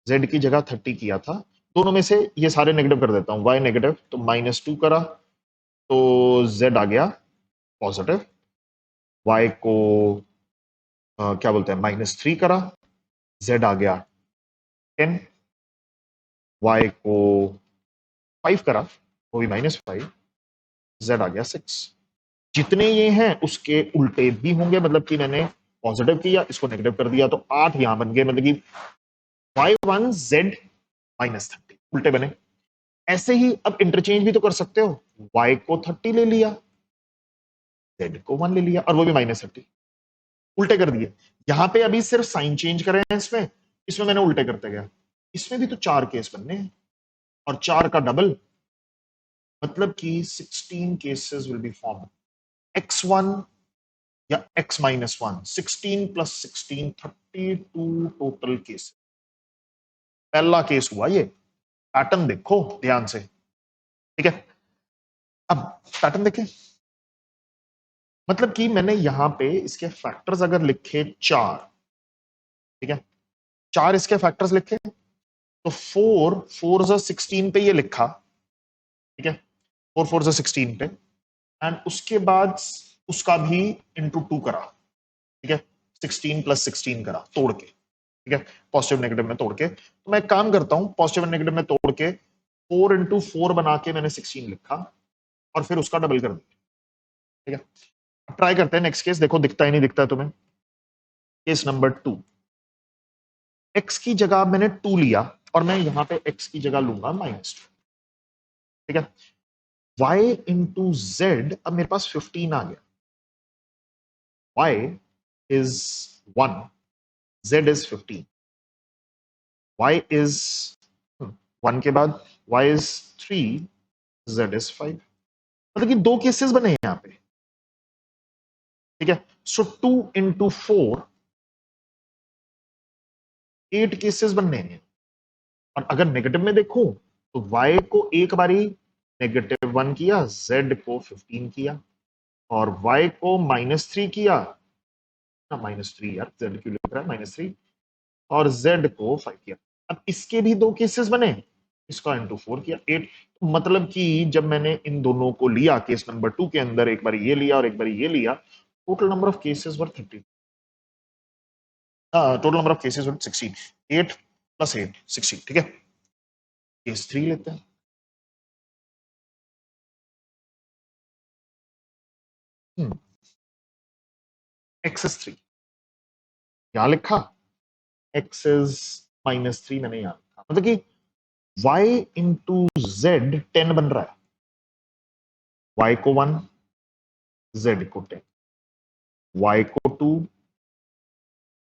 z की जगह 30 किया था। दोनों में से ये सारे नेगेटिव कर देता हूं, y नेगेटिव तो -2 करा, तो z आ गया पॉजिटिव, y को क्या बोलते हैं -3 करा, z आ गया 10, y को 5 करा, वो भी -5, z आ गया 6। जितने ये हैं उसके उल्टे भी होंगे, मतलब कि मैंने पॉजिटिव किया, इसको नेगेटिव कर दिया, तो 8 यहां बन गए, मतलब कि y1 z -30 उल्टे बने। ऐसे ही अब इंटरचेंज भी तो कर सकते हो, y को 30 ले लिया, z को 1 ले लिया, और वो भी -30, उल्टे कर दिए। यहां पे अभी सिर्फ साइन चेंज करे हैं, इसमें इसमें मैंने उल्टे करते गया। इसमें भी तो 4 केस बनने हैं, और 4 का डबल, मतलब कि 16 cases will be form. x1 या x-1, 16 + 16 32 टोटल केस। पहला केस हुआ ये, पैटर्न देखो ध्यान से, ठीक है। अब पैटर्न देखें, मतलब कि मैंने यहां पे इसके फैक्टर्स अगर लिखे 4, ठीक है, 4 इसके फैक्टर्स लिखे, तो 4 4 ज़ा 16 पे ये लिखा, ठीक है, 4 4 ज़ा 16 पे, एंड उसके बाद उसका भी इंटू 2 करा, ठीक है, 16 + 16 करा तोड़ के, ठीक है, पॉजिटिव नेगेटिव में तोड़ के। तो मैं एक काम करता हूं, पॉजिटिव एंड नेगेटिव में तोड़ के 4 × 4 बना के मैंने 16 लिखा, और फिर उसका डबल कर दिया, ठीक है। अब ट्राई करते हैं नेक्स्ट केस, देखो दिखता ही नहीं दिखता है तुम्हें। केस नंबर 2, एक्स की जगह मैंने 2 लिया, और मैं यहां पे एक्स की जगह लूंगा -2, ठीक है। y इंटू जेड, अब मेरे पास 15 आ गया, y is 1, z is 15, y is 1 के बाद y इज 3, z इज 5। मतलब कि 2 केसेस बने यहां पे, ठीक है। सो 2 × 4 8 केसेस बनने हैं। और अगर नेगेटिव में देखूं, तो y को एक बारी -1 किया, z को 15 किया, और y को -3 किया ना, -3 यार, z क्यों लिख रहा है -3, और z को 5 किया। अब इसके भी दो केसेस बने, इसका इंटू 4 किया 8। मतलब कि जब मैंने इन दोनों को लिया केस नंबर 2 के अंदर, एक बार ये लिया और एक बार ये लिया, total number of cases were 30। Total number of cases were 16। 8 plus 8 16। ठीक है, केस 3 लेते हैं। एक्सेस 3 यहां लिखा, एक्सेस -3 मैंने यहां लिखा, मतलब कि y इंटू जेड 10 बन रहा है, y को 1, z को 10, y को 2,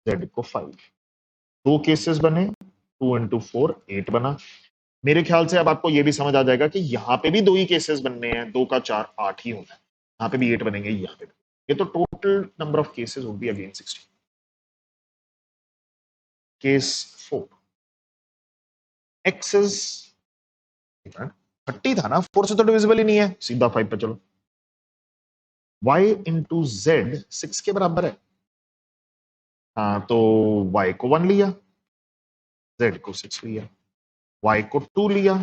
z को 5। दो केसेस बने, 2 इंटू 4 8 बना। मेरे ख्याल से अब आपको यह भी समझ आ जाएगा कि यहां पे भी दो ही केसेस बनने हैं, 2 का 4 8 ही होना है, यहां पे भी 8 बनेंगे, यहां पे भी। ये तो total number of cases would be again 16। Case 4, x is 30 था ना, 4 से तो डिविजिबल ही नहीं है, सीधा 5 पे चलो। y इंटू जेड 6 के बराबर है, हाँ तो y को 1 लिया, z को 6 लिया, y को 2 लिया,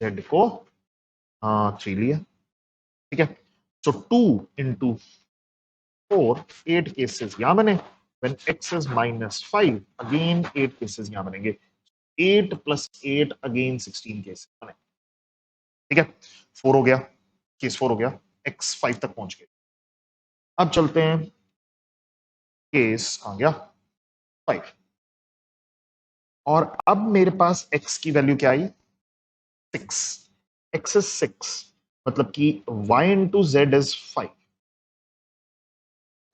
z को 3 लिया। ठीक है, सो 2 इंटू 4 8 केसेस यहां बने, when x is -5 again 8 cases यहां बनेंगे, 8 प्लस 8 अगेन 16 केसेस बने। ठीक है, 4 हो गया, केस 4 हो गया, x 5 तक पहुंच गए। अब चलते हैं, केस आ गया 5, और अब मेरे पास x की वैल्यू क्या आई, 6। x इज 6, मतलब कि y into z is 5,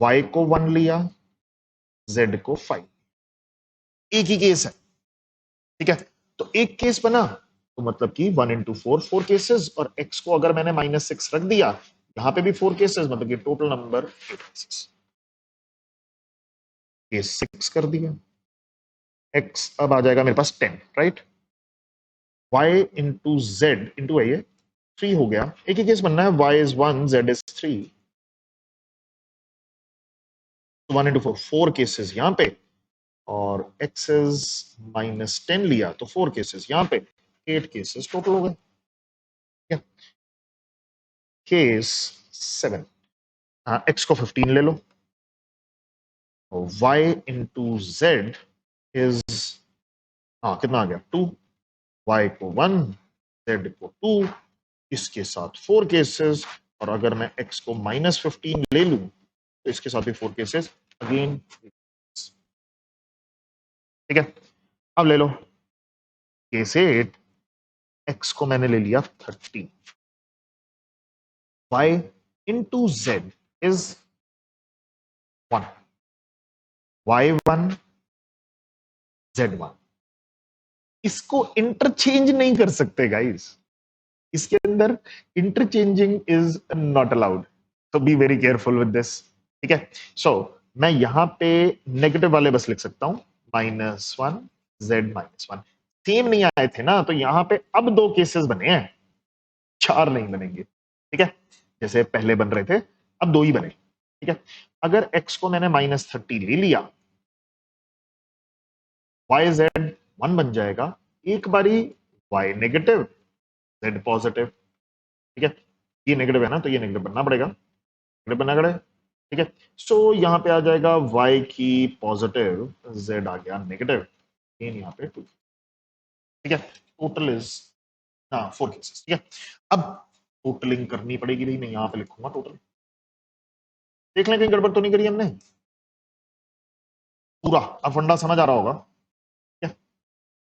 y को 1 लिया, z को 5, एक ही केस है। ठीक है, तो एक केस बना, तो मतलब कि 1 इंटू 4 4 केसेस, और x को अगर मैंने -6 रख दिया, यहां पे भी 4 केसेस, मतलब कि टोटल नंबर 8 केसेस। केस 6 कर दिया, x अब आ जाएगा मेरे पास 10, right. y into Z into I 3 हो गया, एक ही केस बनना है, y is 1 z is 3, 1 into 4 4 cases यहां पे, और x इज -10 लिया तो 4 केसेस यहां पे, 8 केसेस टोटल हो गए। केस 7, हाँ x को 15 ले लो, y इंटू जेड इज, हाँ कितना आ गया 2, y को 1, z को 2, इसके साथ 4 केसेस, और अगर मैं x को -15 ले लूं तो इसके साथ भी 4 केसेस अगेन। ठीक है, अब ले लो केस 8, x को मैंने ले लिया 30, y into z is 1, y1 z1। इसको इंटरचेंज नहीं कर सकते गाइस, इसके अंदर इंटरचेंजिंग इज नॉट अलाउड, तो be very careful with this. ठीक है, सो मैं यहां पे नेगेटिव वाले बस लिख सकता हूं, -1 z-1। सेम नहीं आए थे ना, तो यहां पे अब दो केसेस बने हैं, 4 नहीं बनेंगे। ठीक है, जैसे पहले बन रहे थे, अब 2 ही बने। ठीक है, अगर x को मैंने -30 ले लिया, y z 1 बन जाएगा, एक बारी y नेगेटिव z पॉजिटिव। ठीक है, ये नेगेटिव है ना, तो ये नेगेटिव बनना पड़ेगा, नेगेटिव बनना पड़ेगा। ठीक है, सो यहां पे आ जाएगा y की पॉजिटिव, z आ गया नेगेटिव, यहाँ पे 2। ठीक है, टोटल इज 4 केसेस। ठीक है, अब टोटलिंग करनी पड़ेगी भाई, मैं यहां पे लिखूंगा टोटल, देख लें कहीं गड़बड़ तो नहीं करी हमने, पूरा अब फंडा समझ आ रहा होगा।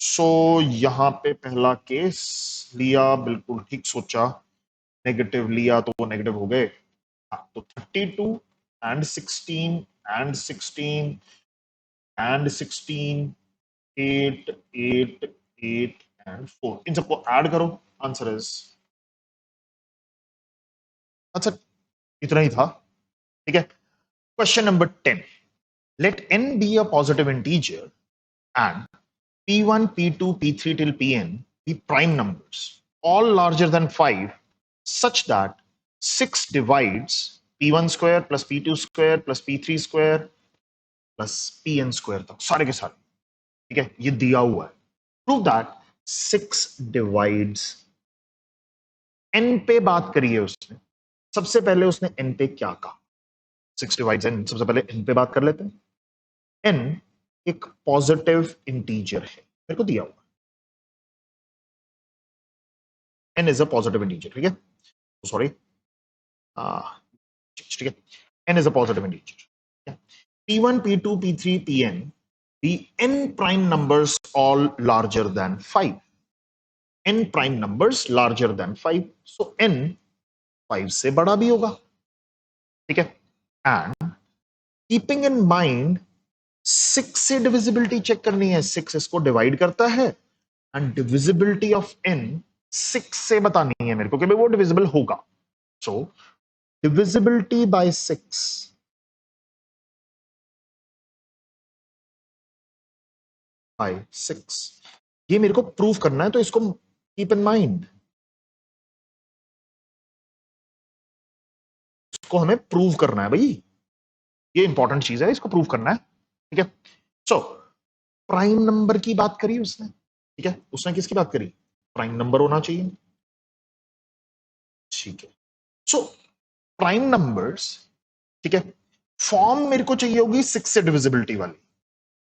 सो यहां पे पहला केस लिया, बिल्कुल ठीक सोचा, नेगेटिव लिया तो वो नेगेटिव हो गए, तो 32 एंड 16 एंड 16 एंड 16, 8 8 8 एंड 4, इन सबको ऐड करो, आंसर इज, अच्छा इतना ही था। ठीक है, question number 10, let n be a positive integer and p1 p2 p3 till pn be prime numbers all larger than 5 such that 6 divides p1 square plus p2 square plus p3 square plus pn square तक सारे के सारे। ठीक है, ये दिया हुआ है। प्रूव दैट 6 डिवाइड्स, n पे बात करी है उसने। सबसे पहले उसने n पे क्या कहा? 6 डिवाइड्स n, सबसे पहले n पे बात कर लेते हैं। n एक पॉजिटिव इंटीजर है, मेरे को दिया हुआ n is a positive integer, ठीक है, सॉरी, ठीक है, n is a positive integer. p1 p2 p3 pn, the n prime numbers all larger than 5, n prime numbers larger than 5, so n 5 से बड़ा भी होगा, ठीक है। एंड कीपिंग इन माइंड 6 से डिविजिबिलिटी चेक करनी है, 6 इसको डिवाइड करता है, एंड डिविजिबिलिटी ऑफ n 6 से बतानी है मेरे को कि भाई वो डिविजिबल होगा। सो डिविजिबिलिटी बाय 6 बाय 6, ये मेरे को प्रूव करना है, तो इसको कीप इन माइंड, इसको हमें प्रूव करना है भाई, ये इंपॉर्टेंट चीज है, इसको प्रूव करना है, ठीक है। सो प्राइम नंबर की बात करी उसने, ठीक है, उसने किसकी बात करी? प्राइम नंबर होना चाहिए, ठीक है। सो प्राइम नंबर्स, ठीक है, फॉर्म मेरे को चाहिए होगी 6 से डिविजिबिलिटी वाली,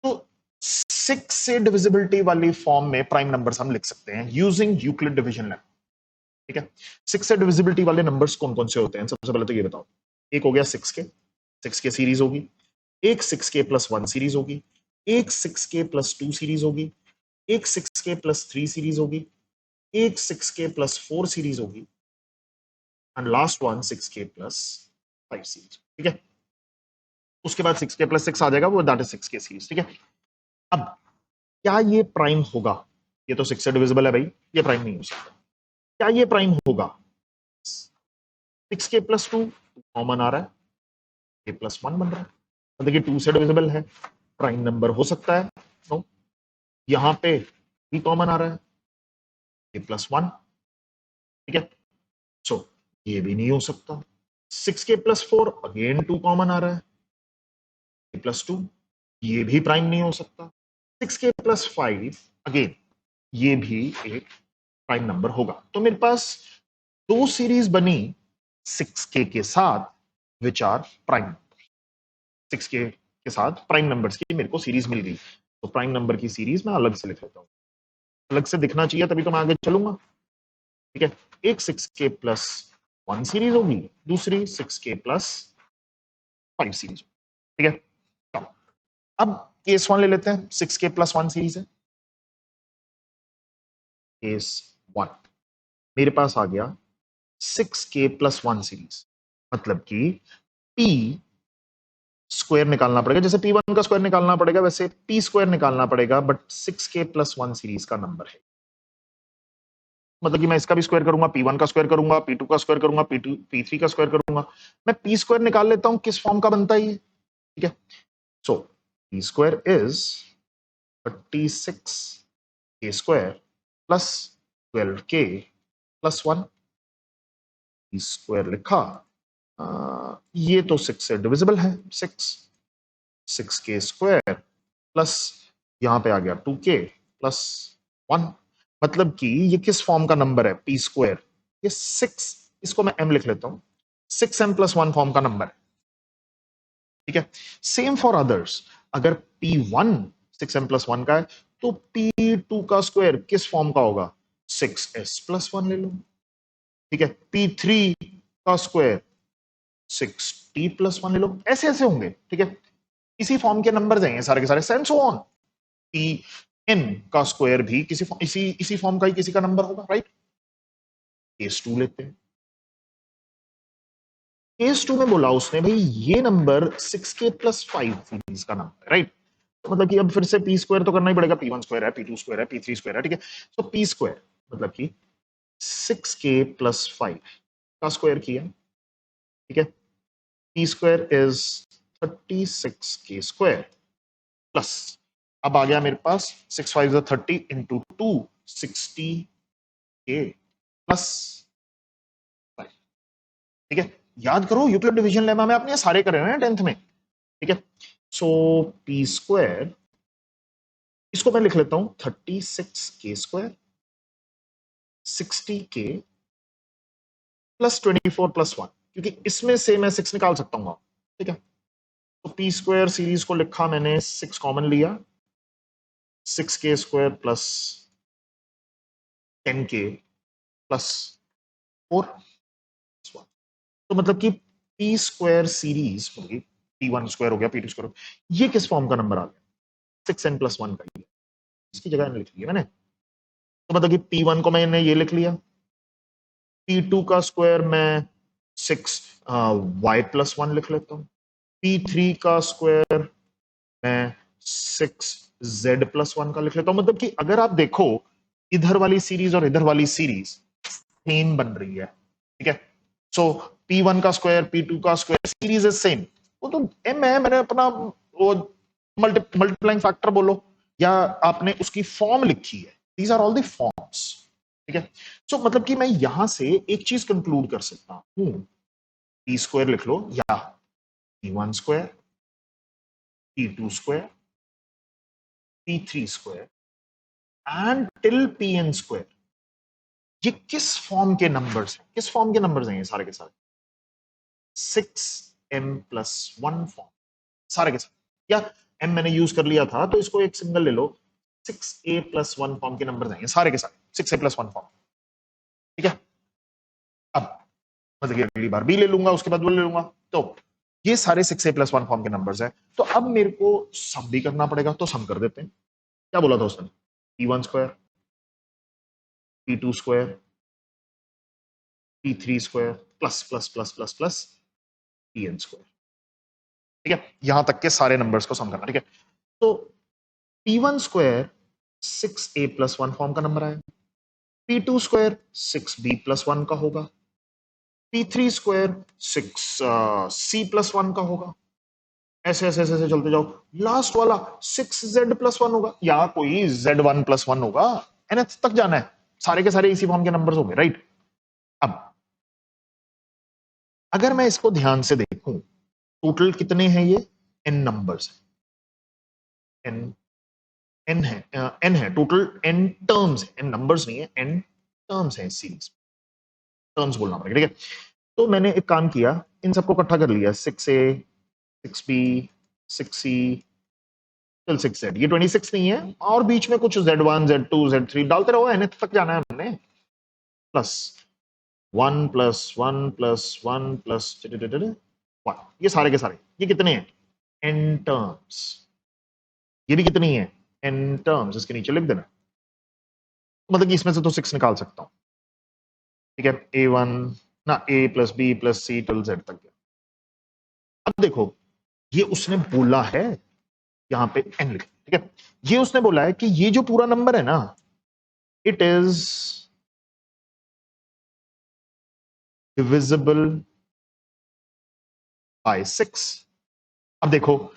तो 6 से डिविजिबिलिटी वाली फॉर्म में प्राइम नंबर्स हम लिख सकते हैं यूजिंग यूक्लिड डिवीजन लेवल, ठीक है। 6 से डिविजिबिलिटी वाले नंबर्स कौन कौन से होते हैं? सबसे पहले तो ये बताओ, एक हो गया 6 के सीरीज होगी, एक 6 के प्लस 1 सीरीज होगी, एक 6 के प्लस 2 सीरीज होगी, एक 6 के प्लस 3 सीरीज होगी, एक 6 के प्लस 4 सीरीज होगी, एंड लास्ट वन 6 के प्लस 5 सीरीज, ठीक है। उसके बाद 6 के प्लस 6 आ जाएगा, वो दैट इज 6 के सीरीज, ठीक है। अब क्या ये प्राइम होगा? ये तो 6 से डिविजिबल है भाई, ये प्राइम नहीं हो सकता। क्या ये प्राइम होगा? 6 के प्लस 2 कॉमन आ रहा है, के प्लस 1 बन रहा है, मतलब कि 2 से डिविजिबल है, प्राइम नंबर हो सकता है, नो। यहां पे भी कॉमन आ रहा है, के प्लस 1, ठीक है। सो ये भी नहीं हो सकता। 6 के प्लस 4 अगेन 2 कॉमन आ रहा है, के प्लस 2, ये भी प्राइम नहीं हो सकता। 6 के प्लस 5 अगेन, ये भी एक प्राइम नंबर होगा। तो मेरे पास दो सीरीज बनी 6 के साथ, विच आर प्राइम, 6 के साथ प्राइम नंबर्स की मेरे को सीरीज मिल गई। तो प्राइम नंबर की सीरीज मैं अलग से लिख लेता हूं, अलग से दिखना चाहिए तभी तो मैं आगे चलूंगा, ठीक है। एक 6 के प्लस 1 सीरीज होगी, दूसरी 6 के प्लस 5 सीरीज, ठीक है। तो अब केस 1 ले लेते हैं, 6 के प्लस 1 सीरीज है, केस 1 मेरे पास आ गया 6 के प्लस 1 सीरीज, मतलब कि पी स्क्वायर निकालना पड़ेगा, जैसे P1 का स्क्वायर निकालना पड़ेगा वैसे P स्क्वायर निकालना पड़ेगा, बट 6 के प्लस 1 सीरीज का नंबर है, मतलब कि मैं इसका भी स्क्वायर करूंगा, P1 का स्क्वायर करूंगा, P2 का स्क्वायर करूंगा, P3 का स्क्वायर करूंगा, मैं P स्क्वायर निकाल लेता हूं, किस फॉर्म का बनता है ये, ठीक है। सो P स्क्वायर इज 36 के स्क्वायर प्लस 12 के प्लस 1, P स्क्वायर लिखा, ये तो 6 से डिविजिबल है, 6 के स्क्वायर प्लस यहां पे आ गया 2 के प्लस 1, मतलब कि ये किस फॉर्म का नंबर है? पी स्क्वायर, ये 6, इसको मैं m लिख लेता हूं, 6m+1 फॉर्म का नंबर है, ठीक है। सेम फॉर अदर्स, अगर P1 6m+1 का है तो P2 का स्क्वायर किस फॉर्म का होगा? 6s+1 ले लो, ठीक है। P3 का स्क्वायर 6t+1 ले लो, ऐसे ऐसे होंगे, ठीक है। इसी फॉर्म के नंबर जाएंगे सारे के सारे, सेंस ऑन। पी एन का स्क्वायर भी किसी इसी फॉर्म का ही किसी का नंबर होगा, राइट। केस 2 लेते हैं, केस 2 में बोला उसने भाई ये नंबर 6 के प्लस 5 सीरीज का नंबर है, राइट। तो मतलब कि अब फिर से पी स्क्वायर तो करना ही पड़ेगा, P1 स्क्वायर है, P2 स्क्वायर है, P3 स्क्वायर है, ठीक है। तो पी स्क्वायर मतलब कि 6 के प्लस 5 का स्क्वायर किया, ठीक है। पी स्क्वायर इज 36 के स्क्वायर प्लस, अब आ गया मेरे पास 6 5 30 इंटू 2 60 के प्लस 5, ठीक है। याद करो यूक्लिड डिवीजन लेमा में आपने सारे करे हैं 10th में, ठीक है। सो पी स्क्वायर इसको मैं लिख लेता हूं 36k² 60k प्लस 24 प्लस 1, क्योंकि इसमें से मैं 6 निकाल सकता हूं, ठीक है। तो p² सीरीज को लिखा मैंने, 6 कॉमन लिया, 6k² प्लस 10k प्लस 4, तो मतलब कि p² सीरीज होगी, p1² हो गया, p2² हो गया, ये किस फॉर्म का नंबर आ गया? 6n प्लस 1 का, इसकी जगह n लिख लिया मैंने। तो मतलब कि p1 को मैंने ये लिख लिया, p2 का स्क्वायर मैं 6 y प्लस 1 लिख लेता हूं, p3 का स्क्वायर मैं 6 z प्लस 1 का लिख लेता हूं। मतलब कि अगर आप देखो, इधर वाली सीरीज और इधर वाली सीरीज सेम बन रही है, ठीक है। सो p1 का स्क्वायर, p2 का स्क्वायर, सीरीज इज सेम। वो तो m है, मैंने अपना वो मल्टीप्लाइंग फैक्टर बोलो, या आपने उसकी फॉर्म लिखी है, these are all the forms, ठीक है। सो मतलब कि मैं यहां से एक चीज कंक्लूड कर सकता हूं, p² लिख लो, या p1², p2², p3² and till pn², ये किस फॉर्म के नंबर्स हैं? किस फॉर्म के नंबर्स हैं ये सारे के सारे? 6m प्लस 1 फॉर्म, सारे के सारे। या m मैंने यूज कर लिया था, तो इसको एक सिंगल ले लो, 6a प्लस 1 फॉर्म के नंबर्स हैं ये सारे के सारे, 6a प्लस 1 फॉर्म, ठीक है। अब मतलब कि अगली बार b ले लूंगा, उसके बाद वो ले लूंगा, तो ये सारे 6a प्लस 1 फॉर्म के नंबर्स हैं। तो अब मेरे को सम भी करना पड़ेगा, तो सम कर देते हैं। क्या बोला था उसने? p1², p2², p3² plus plus plus plus plus pn², ठीक है। यहां तक के सारे नंबर्स को सम करना, ठीक है। तो p1² 6a प्लस 1 फॉर्म का नंबर आया, p2² 6b प्लस 1 का होगा, p3² 6c प्लस 1 का होगा, ऐसे ऐसे ऐसे चलते जाओ, लास्ट वाला 6z प्लस 1 होगा, या कोई z1 प्लस 1 होगा, nth तक जाना है, सारे के सारे इसी फॉर्म के नंबर्स हो गए, राइट। अब अगर मैं इसको ध्यान से देखूं, टोटल कितने हैं ये? n नंबर्स, n n है, n है टोटल, n टर्म्स है, n नंबर्स नहीं है, n टर्म्स है सीरीज, टर्म्स बोलना पड़ेगा, ठीक है। तो मैंने एक काम किया, इन सबको इकट्ठा कर लिया, 6a 6b 6c till 6z, ये 26 नहीं है, और बीच में कुछ z1 z2 z3 डालते रहो, n तक जाना है हमने, प्लस 1 प्लस 1 प्लस 1 प्लस 1, ये सारे के सारे, ये कितने हैं? n terms. ये भी कितनी है? n टर्म्स, इसके नीचे लिख देना, मतलब कि इसमें से तो 6 निकाल सकता हूं, ठीक है। a1 ना, a plus B plus C till z तक गया। अब देखो, ये उसने बोला है, यहां पे n लिख, ठीक है। ये उसने बोला है कि ये जो पूरा नंबर है ना, इट इज डिविजिबल बाय 6। अब देखो,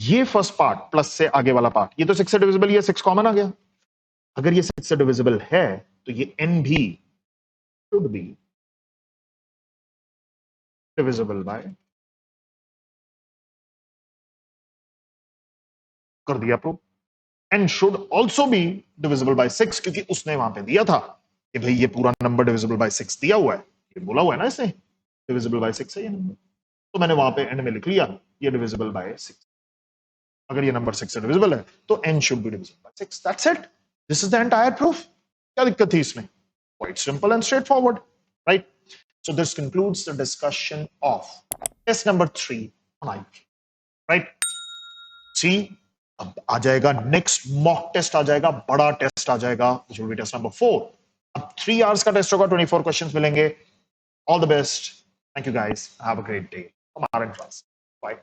ये फर्स्ट पार्ट प्लस से आगे वाला पार्ट, ये तो 6 से डिविजिबल, ये 6 कॉमन आ गया। अगर ये 6 से डिविजिबल है, तो ये n भी शुड बी डिविजिबल बाय, कर दिया prove, and should also be divisible by 6, क्योंकि उसने वहां पे दिया था कि भाई ये पूरा नंबर डिविजिबल बाय 6 दिया हुआ है, ये बोला हुआ है ना इसने, डिविजिबल बाय 6 है ये नंबर, तो मैंने वहां पे एंड में लिख लिया ये डिविजिबल बाय 6। अगर ये नंबर 6 से डिविजिबल है, तो n should be divisible by 6, that's it, this is the entire proof. क्या दिक्कत थी इसमें? Quite simple and straight forward, right. So this concludes the discussion of test number 3 on IQ, right? See, अब आ जाएगा नेक्स्ट मॉक टेस्ट, आ जाएगा बड़ा टेस्ट, आ जाएगा which will be test number 4। अब 3 hours का टेस्ट होगा, 24 क्वेश्चंस मिलेंगे। All the best, thank you guys, have a great day from R and class, bye.